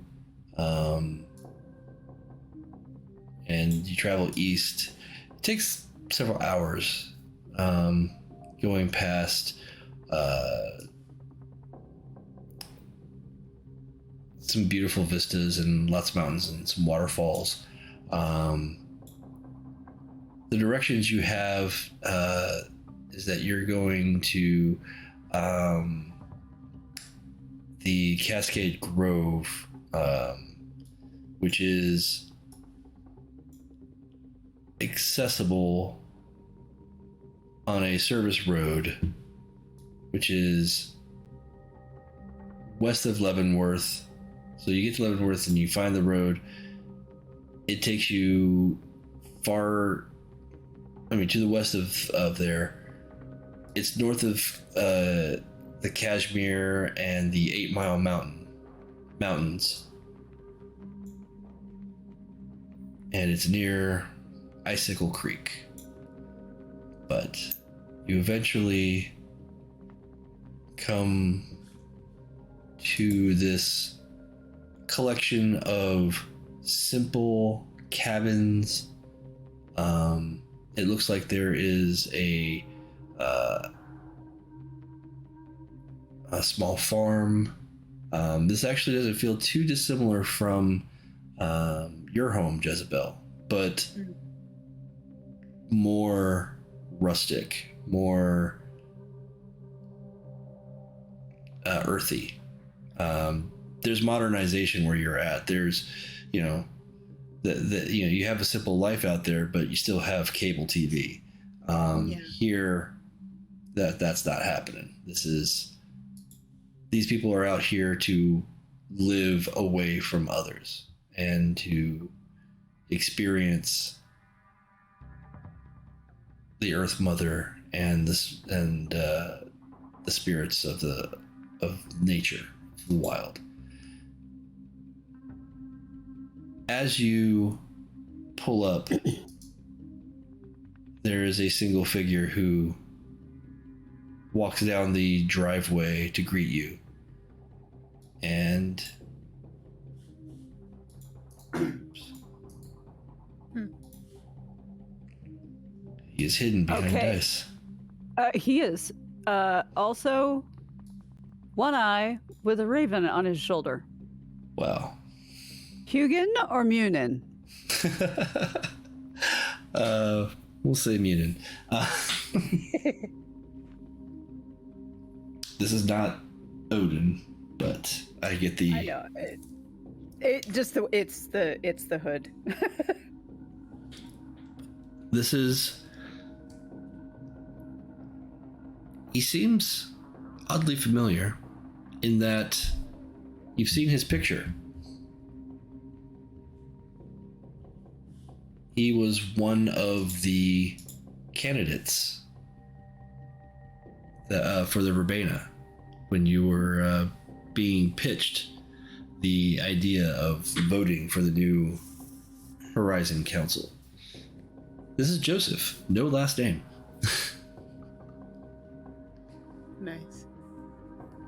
and you travel east. It takes several hours, going past some beautiful vistas and lots of mountains and some waterfalls. The directions you have is that you're going to the Cascade Grove, which is accessible on a service road, which is west of Leavenworth. So you get to Leavenworth and you find the road. It takes you to the west of there. It's north of the Kashmir and the 8 Mile Mountains. And it's near Icicle Creek. But you eventually come to this collection of simple cabins. It looks like there is a a small farm. This actually doesn't feel too dissimilar from your home, Jezebel, but more rustic, more earthy. There's modernization where you're at. There's, you know, you have a simple life out there, but you still have cable TV. Here, that's not happening. These people are out here to live away from others and to experience the Earth Mother and the spirits of nature, the wild. As you pull up, there is a single figure who walks down the driveway to greet you. And he is hidden behind dice. He is also one eye with a raven on his shoulder. Wow. Hugin or Munin? We'll say Munin. This is not Odin, but I get the. I know. It's the hood. This is. He seems oddly familiar in that you've seen his picture. He was one of the candidates for the Verbena when you were being pitched the idea of voting for the new Horizon Council. This is Joseph, no last name. Nice.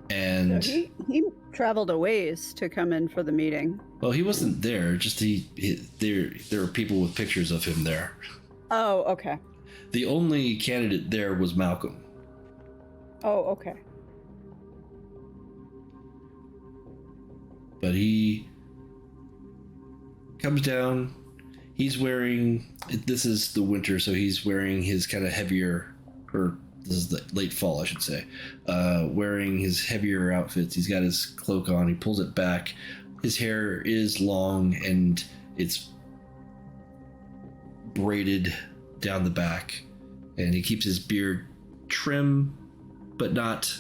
And So he traveled a ways to come in for the meeting. well, he wasn't there. Just there were people with pictures of him there. Oh, okay. The only candidate there was Malcolm. Oh, okay. But he comes down. He's wearing. This is the winter, so he's wearing his kind of heavier, or this is the late fall, I should say. Wearing his heavier outfits. He's got his cloak on. He pulls it back. His hair is long and it's braided down the back, and he keeps his beard trim, but not,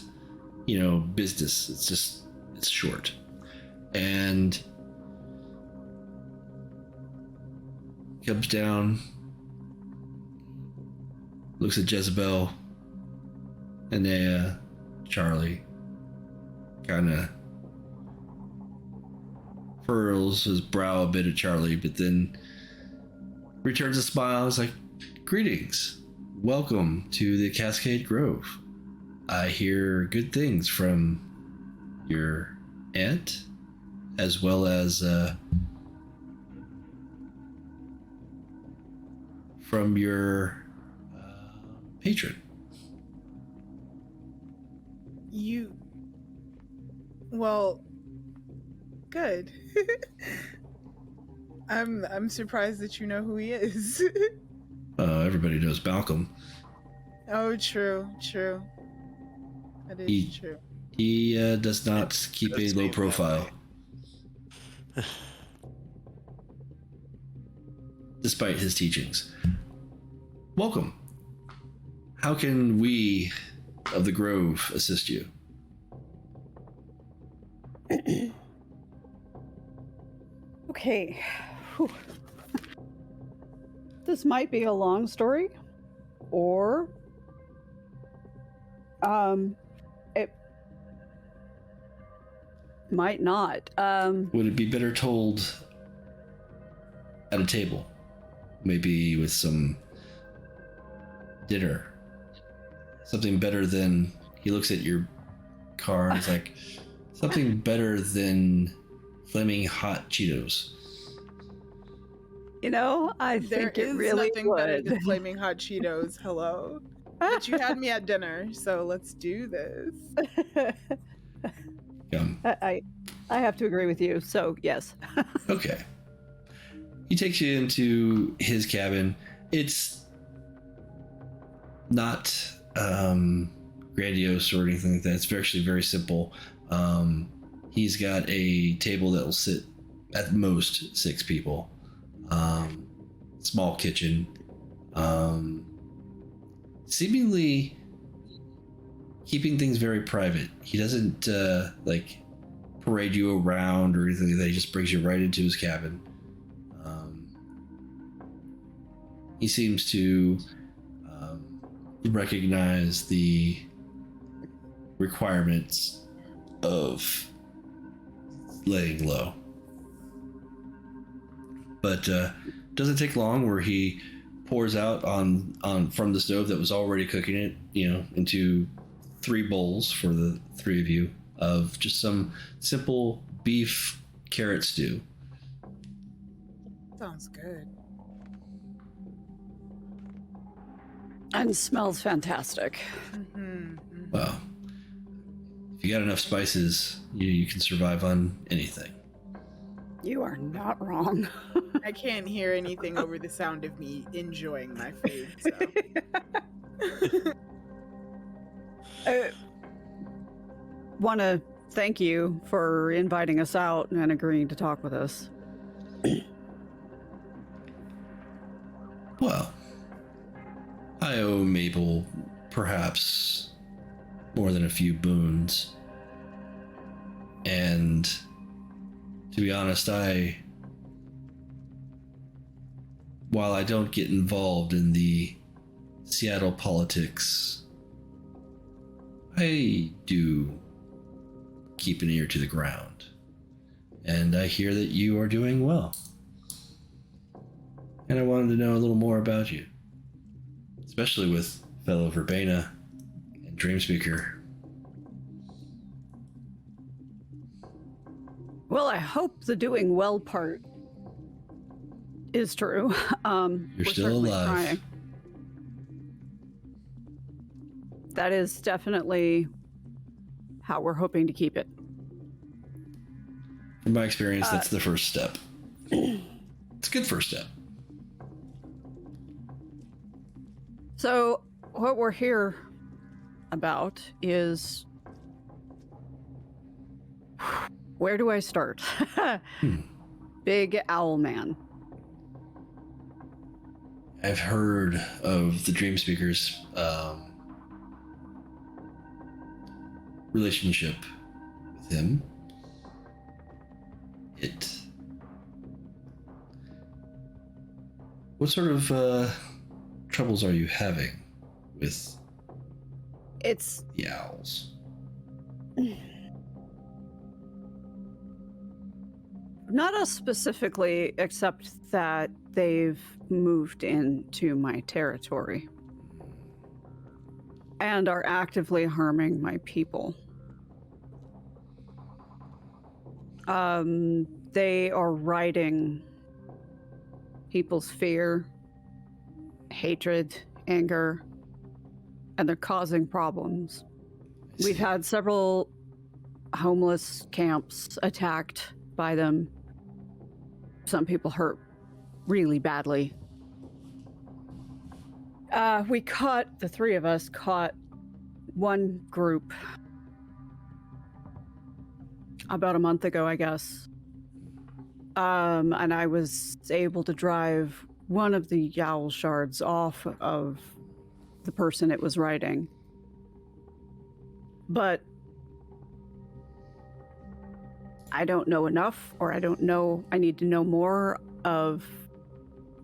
business. It's short. And comes down, looks at Jezebel, Inea, Charlie, kind of furrows his brow a bit at Charlie, but then returns a smile. He's like, "Greetings. Welcome to the Cascade Grove. I hear good things from your aunt, as well as from your patron." Well, good. I'm surprised that you know who he is. Everybody knows Malcolm. Oh, true. That is true. He does not keep a low profile. Despite his teachings. Welcome. How can we of the Grove assist you? Okay. Whew. This might be a long story, or it might not. Would it be better told at a table? Maybe with some dinner. Something better than... He looks at your car and he's like, something better than flaming hot Cheetos. I There think it is really nothing better would. than flaming hot Cheetos. Hello. But you had me at dinner, so let's do this. I have to agree with you. So yes. Okay. He takes you into his cabin. It's not grandiose or anything like that. It's actually very simple. He's got a table that will sit at most 6 people. Small kitchen. Seemingly keeping things very private. He doesn't like parade you around or anything like that. He just brings you right into his cabin. He seems to recognize the requirements of laying low. But doesn't take long where he pours out on from the stove that was already cooking it, into 3 bowls for the 3 of you of just some simple beef carrot stew. Sounds good. And smells fantastic. Well, if you got enough spices, you can survive on anything. You are not wrong. I can't hear anything over the sound of me enjoying my food. So. I want to thank you for inviting us out and agreeing to talk with us. Well, I owe Mabel perhaps more than a few boons. And to be honest, while I don't get involved in the Seattle politics, I do keep an ear to the ground. And I hear that you are doing well. And I wanted to know a little more about you, especially with fellow Verbena and Dreamspeaker. Well, I hope the doing well part is true. You're still alive. Trying. That is definitely how we're hoping to keep it. From my experience, that's the first step. It's a good first step. So, what we're here about is... Where do I start? Big Owl Man. I've heard of the Dreamspeaker's relationship with him. What sort of troubles are you having with the owls? Not us specifically, except that they've moved into my territory and are actively harming my people. They are riding people's fear, hatred, anger, and they're causing problems. We've had several homeless camps attacked by them. Some people hurt really badly. The 3 of us caught one group about a month ago, I guess. And I was able to drive one of the Yowl shards off of the person it was riding. But I don't know enough, or I need to know more of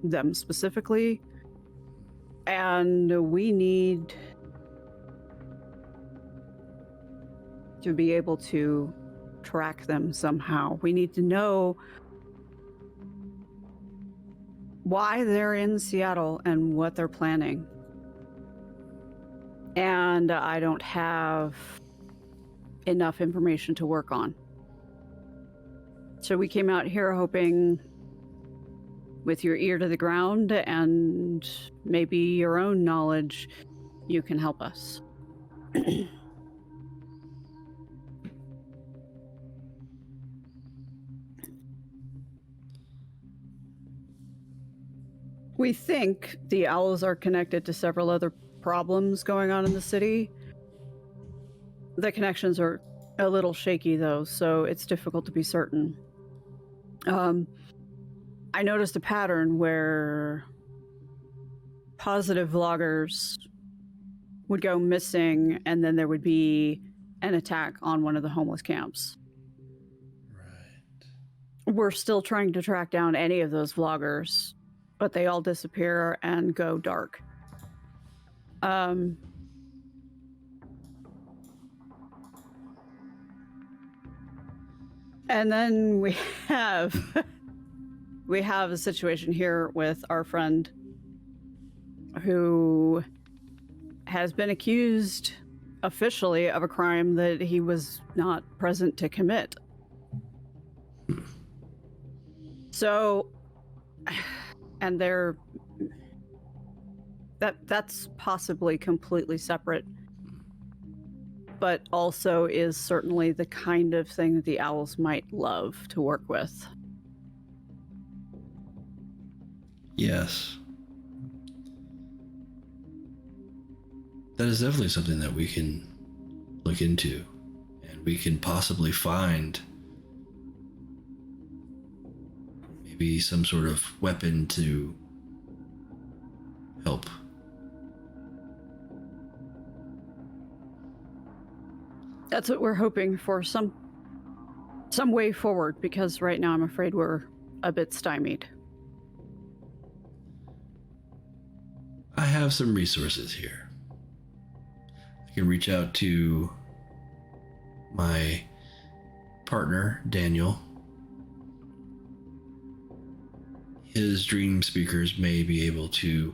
them specifically. And we need to be able to track them somehow. We need to know why they're in Seattle and what they're planning. And I don't have enough information to work on. So we came out here hoping, with your ear to the ground and maybe your own knowledge, you can help us. We think the owls are connected to several other problems going on in the city. The connections are a little shaky, though, so it's difficult to be certain. I noticed a pattern where positive vloggers would go missing, and then there would be an attack on one of the homeless camps. Right. We're still trying to track down any of those vloggers, but they all disappear and go dark. And then we have a situation here with our friend who has been accused officially of a crime that he was not present to commit. So, and that's possibly completely separate, but also is certainly the kind of thing that the owls might love to work with. Yes. That is definitely something that we can look into, and we can possibly find maybe some sort of weapon to help. That's what we're hoping for, some way forward, because right now I'm afraid we're a bit stymied. I have some resources here. I can reach out to my partner, Daniel. His dream speakers may be able to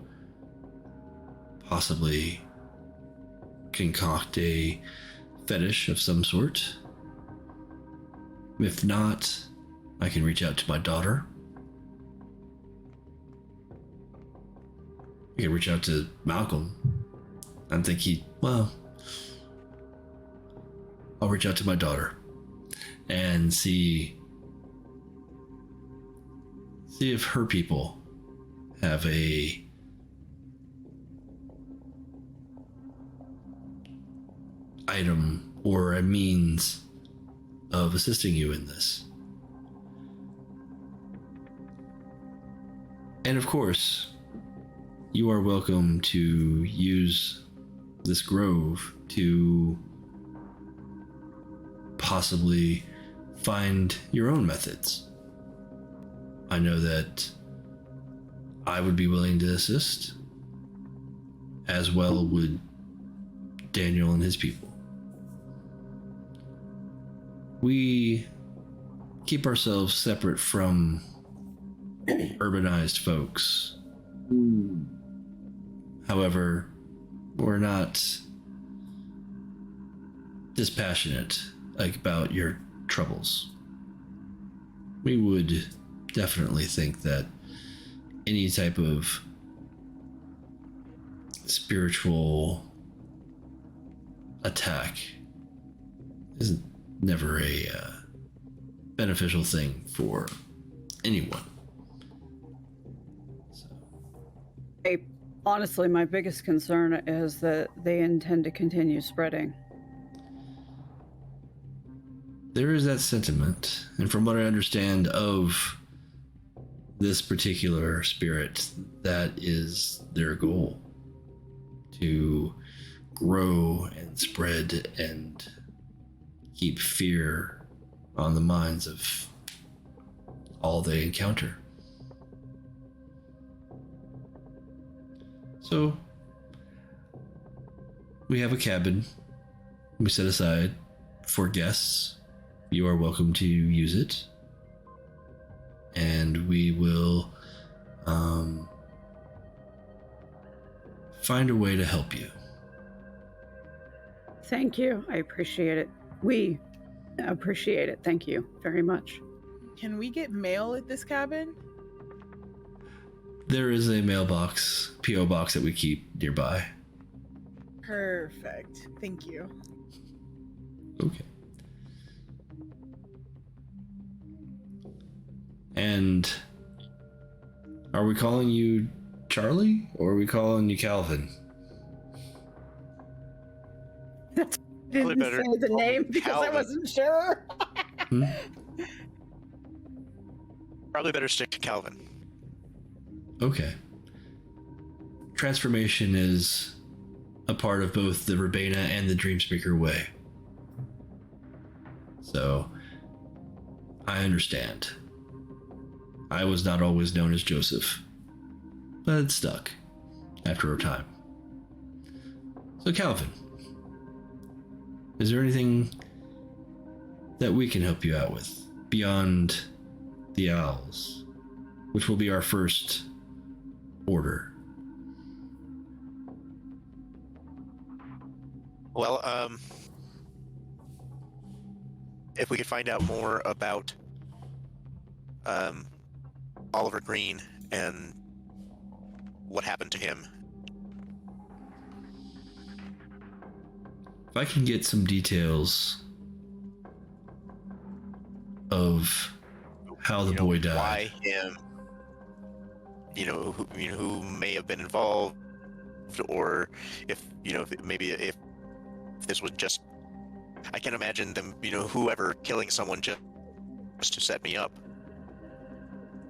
possibly concoct a fetish of some sort. If not, I can reach out to my daughter. I can reach out to Malcolm. I think I'll reach out to my daughter and see if her people have a item or a means of assisting you in this. And of course, you are welcome to use this grove to possibly find your own methods. I know that I would be willing to assist, as well would Daniel and his people. We keep ourselves separate from urbanized folks. However, we're not dispassionate about your troubles. We would definitely think that any type of spiritual attack is never a beneficial thing for anyone. Honestly, my biggest concern is that they intend to continue spreading. There is that sentiment, and from what I understand of this particular spirit, that is their goal, to grow and spread and keep fear on the minds of all they encounter. So, we have a cabin we set aside for guests. You are welcome to use it. And we will find a way to help you. Thank you. I appreciate it. We appreciate it. Thank you very much. Can we get mail at this cabin? There is a mailbox, P.O. box that we keep nearby. Perfect. Thank you. Okay. And are we calling you Charlie, or are we calling you Calvin? Didn't better say the call me name because I Calvin. wasn't sure. Hmm? Probably better stick to Calvin. Okay. Transformation is a part of both the Verbena and the Dreamspeaker way. So, I understand. I was not always known as Joseph, but it stuck after a time. So, Calvin, is there anything that we can help you out with beyond the owls, which will be our first order? Well, if we could find out more about Oliver Green and what happened to him. If I can get some details of how the boy died. Why him? Who may have been involved, or if this was just. I can't imagine them, whoever killing someone just to set me up.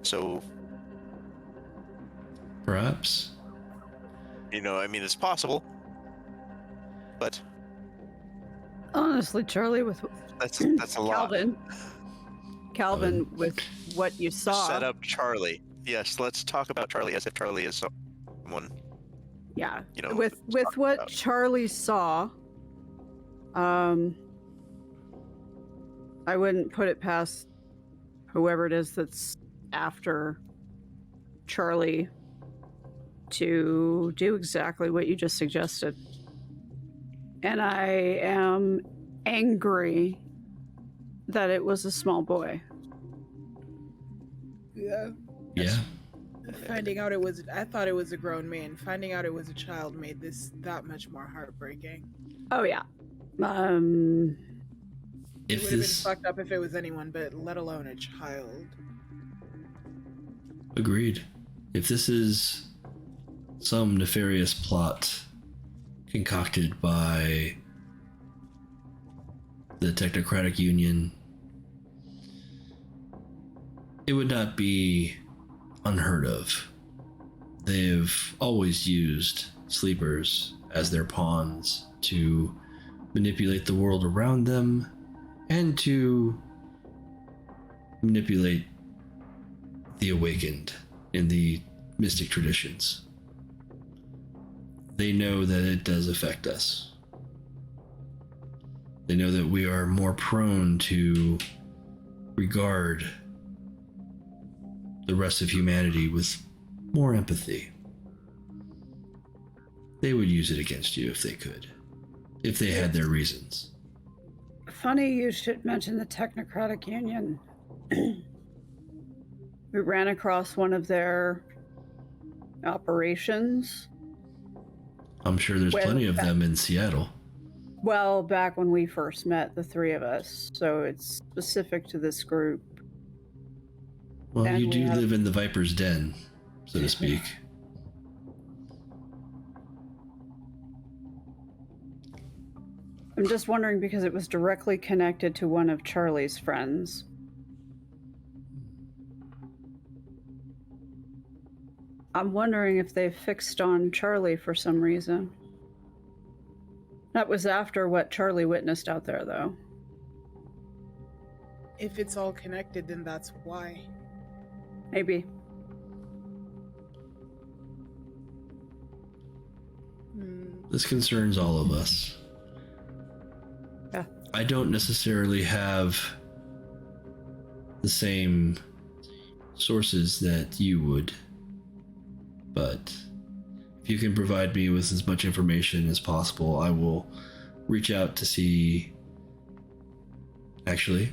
So. Perhaps. It's possible. But. Honestly, Charlie, with That's a lot. Calvin, with what you saw. Set up Charlie. Yes, let's talk about Charlie as if Charlie is someone. Yeah. You know, with talk what about. Charlie saw, I wouldn't put it past whoever it is that's after Charlie to do exactly what you just suggested. And I am angry that it was a small boy. Yeah. Yeah. Finding out I thought it was a grown man. Finding out it was a child made this that much more heartbreaking. Oh yeah. It If would have been this fucked up if it was anyone, but let alone a child. agreed. If this is some nefarious plot concocted by the Technocratic Union, it would not be unheard of. They've always used sleepers as their pawns to manipulate the world around them and to manipulate the awakened in the mystic traditions. They know that it does affect us. They know that we are more prone to regard the rest of humanity with more empathy. They would use it against you if they could, if they had their reasons. Funny you should mention the Technocratic Union. We ran across one of their operations. I'm sure there's plenty of them in Seattle. Well, back when we first met, the three of us. So it's specific to this group. Well, And you we do have- live in the Viper's Den, so to speak. I'm just wondering because it was directly connected to one of Charlie's friends. I'm wondering if they fixed on Charlie for some reason. That was after what Charlie witnessed out there, though. If it's all connected, then that's why. Maybe. This concerns all of us. Yeah. I don't necessarily have the same sources that you would, but if you can provide me with as much information as possible, I will reach out to see. Actually,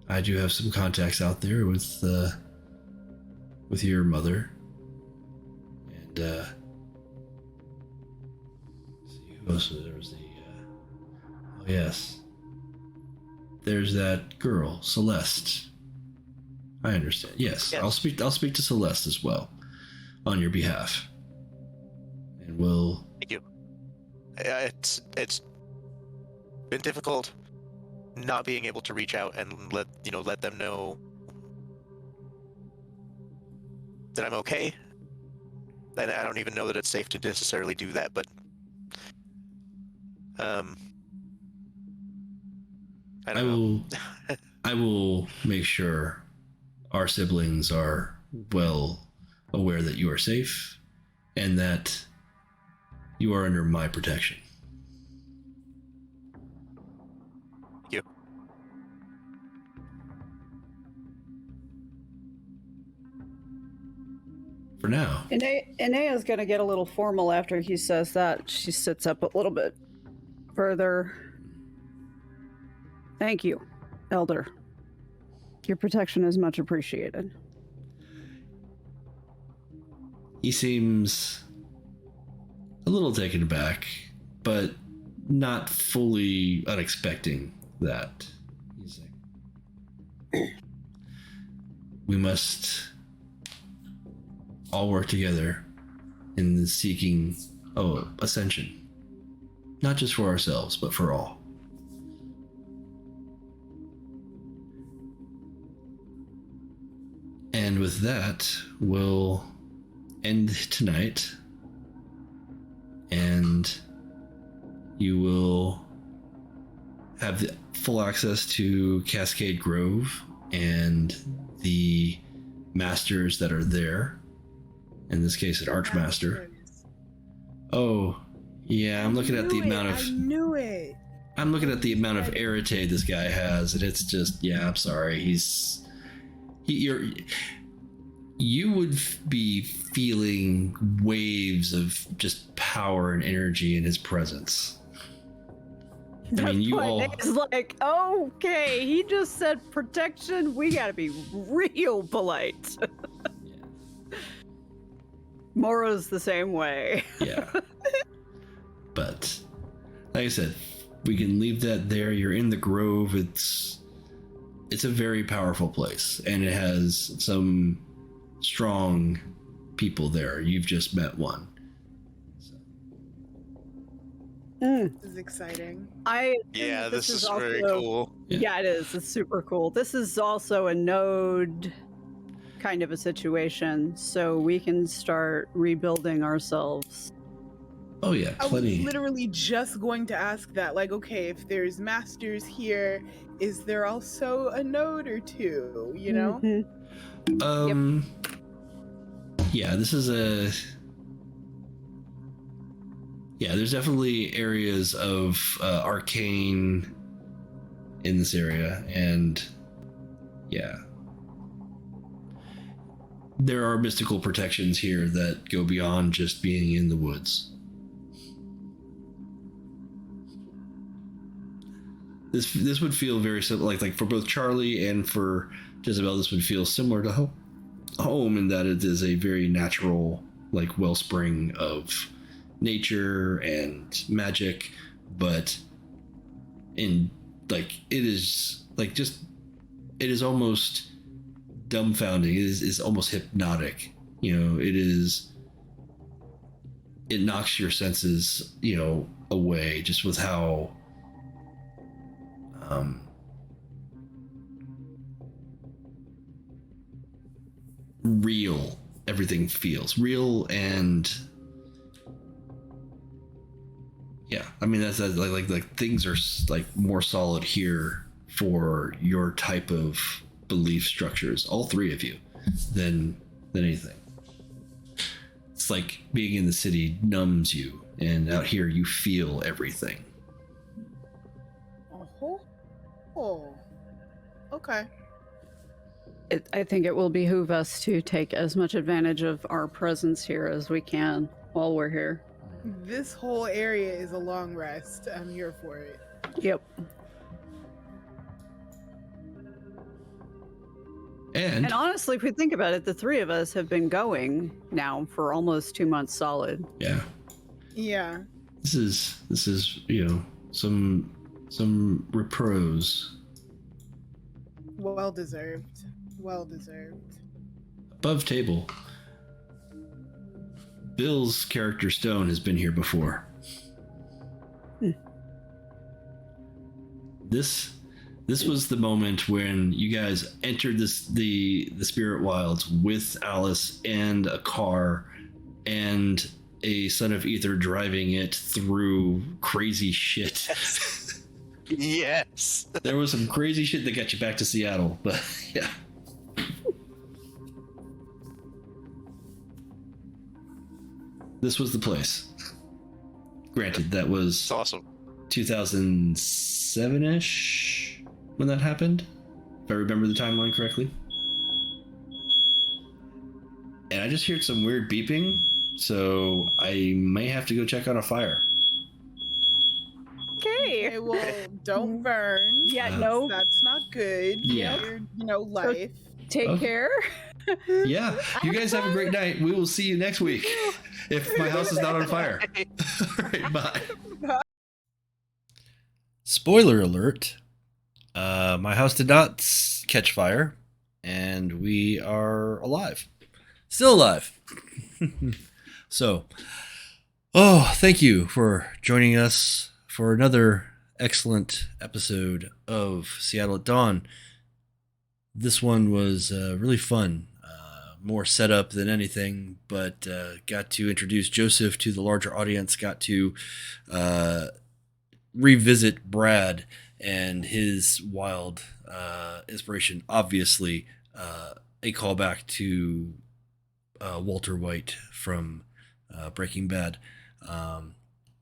I do have some contacts out there with your mother, and see who else there was. Oh yes, there's that girl, Celeste. I understand. Yes, Yes. I'll speak to Celeste as well, on your behalf. And we'll... Thank you. It's been difficult not being able to reach out and let them know that I'm okay. And I don't even know that it's safe to necessarily do that, but I don't know. I will make sure our siblings are well aware that you are safe and that you are under my protection. Thank you. For now. Inea's going to get a little formal after he says that. She sits up a little bit further. Thank you, Elder. Your protection is much appreciated. He seems a little taken aback, but not fully unexpecting that. He's like, we must all work together in seeking Ascension. Not just for ourselves, but for all. And with that, we'll end tonight. And you will have the full access to Cascade Grove and the masters that are there. In this case, an Archmaster. Oh, yeah, I'm looking at the amount of... I knew it! I'm looking at the amount of arete this guy has, and it's just... Yeah, I'm sorry. You would be feeling waves of just power and energy in his presence. I mean, you all... It's like, okay, he just said protection. We gotta be real polite. Mora's the same way. Yeah. But, like I said, we can leave that there. You're in the Grove. It's a very powerful place, and it has some strong people there. You've just met one. So. This is exciting. Yeah, this is very cool. Yeah, it is. It's super cool. This is also a node kind of a situation, so we can start rebuilding ourselves. Oh yeah, plenty. I was literally just going to ask that. Like, okay, if there's masters here, is there also a node or two? You know? Mm-hmm. Yeah, this is there's definitely areas of arcane in this area, and yeah. There are mystical protections here that go beyond just being in the woods. This would feel very similar, like for both Charlie and for Jezebel. This would feel similar to home in that it is a very natural, like, wellspring of nature and magic, but in it is almost dumbfounding. It is almost hypnotic. It knocks your senses, away just with how real everything feels. Real, and yeah, I mean that's like things are like more solid here for your type of belief structures, all three of you, than anything. It's like being in the city numbs you, and out here you feel everything. Oh, okay. I think it will behoove us to take as much advantage of our presence here as we can while we're here. This whole area is a long rest. I'm here for it. Yep. And honestly, if we think about it, the three of us have been going now for almost 2 months solid. Yeah. Yeah. This is some repose. Well deserved. Well deserved. Above table, Bill's character Stone has been here before. This was the moment when you guys entered the spirit wilds with Alice and a car and a son of ether driving it through crazy shit. Yes. There was some crazy shit that got you back to Seattle, but yeah. This was the place. Granted, that was It's awesome. 2007-ish when that happened, if I remember the timeline correctly. And I just heard some weird beeping, so I may have to go check on a fire. Okay. Okay, well, don't burn. Yeah, Uh, no. That's not good. Yeah. Your, life. Take Okay. care. Yeah, you guys have a great night. We will see you next week if my house is not on fire. All right, bye. Spoiler alert. My house did not catch fire, and we are alive. Still alive. So, thank you for joining us for another excellent episode of Seattle at Dawn. This one was really fun. More setup than anything, but got to introduce Joseph to the larger audience, got to revisit Brad and his wild inspiration. Obviously, a callback to Walter White from Breaking Bad,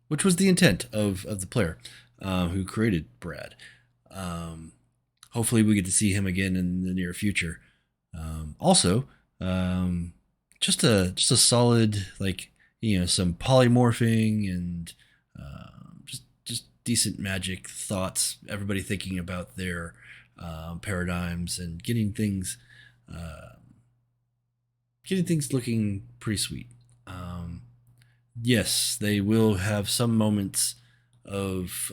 which was the intent of the player who created Brad. Hopefully we get to see him again in the near future. Also, just a solid, like, some polymorphing and just decent magic thoughts. Everybody thinking about their paradigms and getting things looking pretty sweet. Yes, they will have some moments of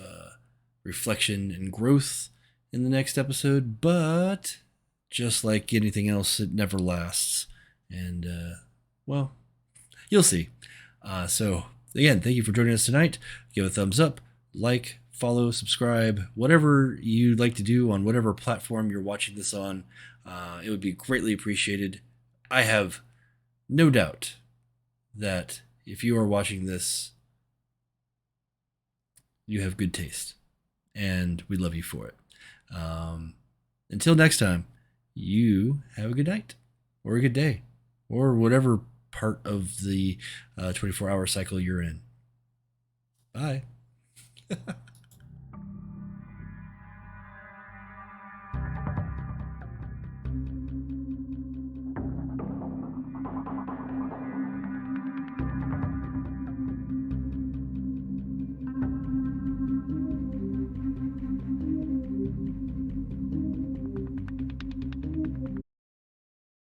reflection and growth in the next episode, but just like anything else, it never lasts. And, well, you'll see. So, again, thank you for joining us tonight. Give a thumbs up, like, follow, subscribe, whatever you'd like to do on whatever platform you're watching this on. It would be greatly appreciated. I have no doubt that if you are watching this, you have good taste, and we love you for it. Until next time, you have a good night, or a good day, or whatever part of the 24-hour cycle you're in. Bye.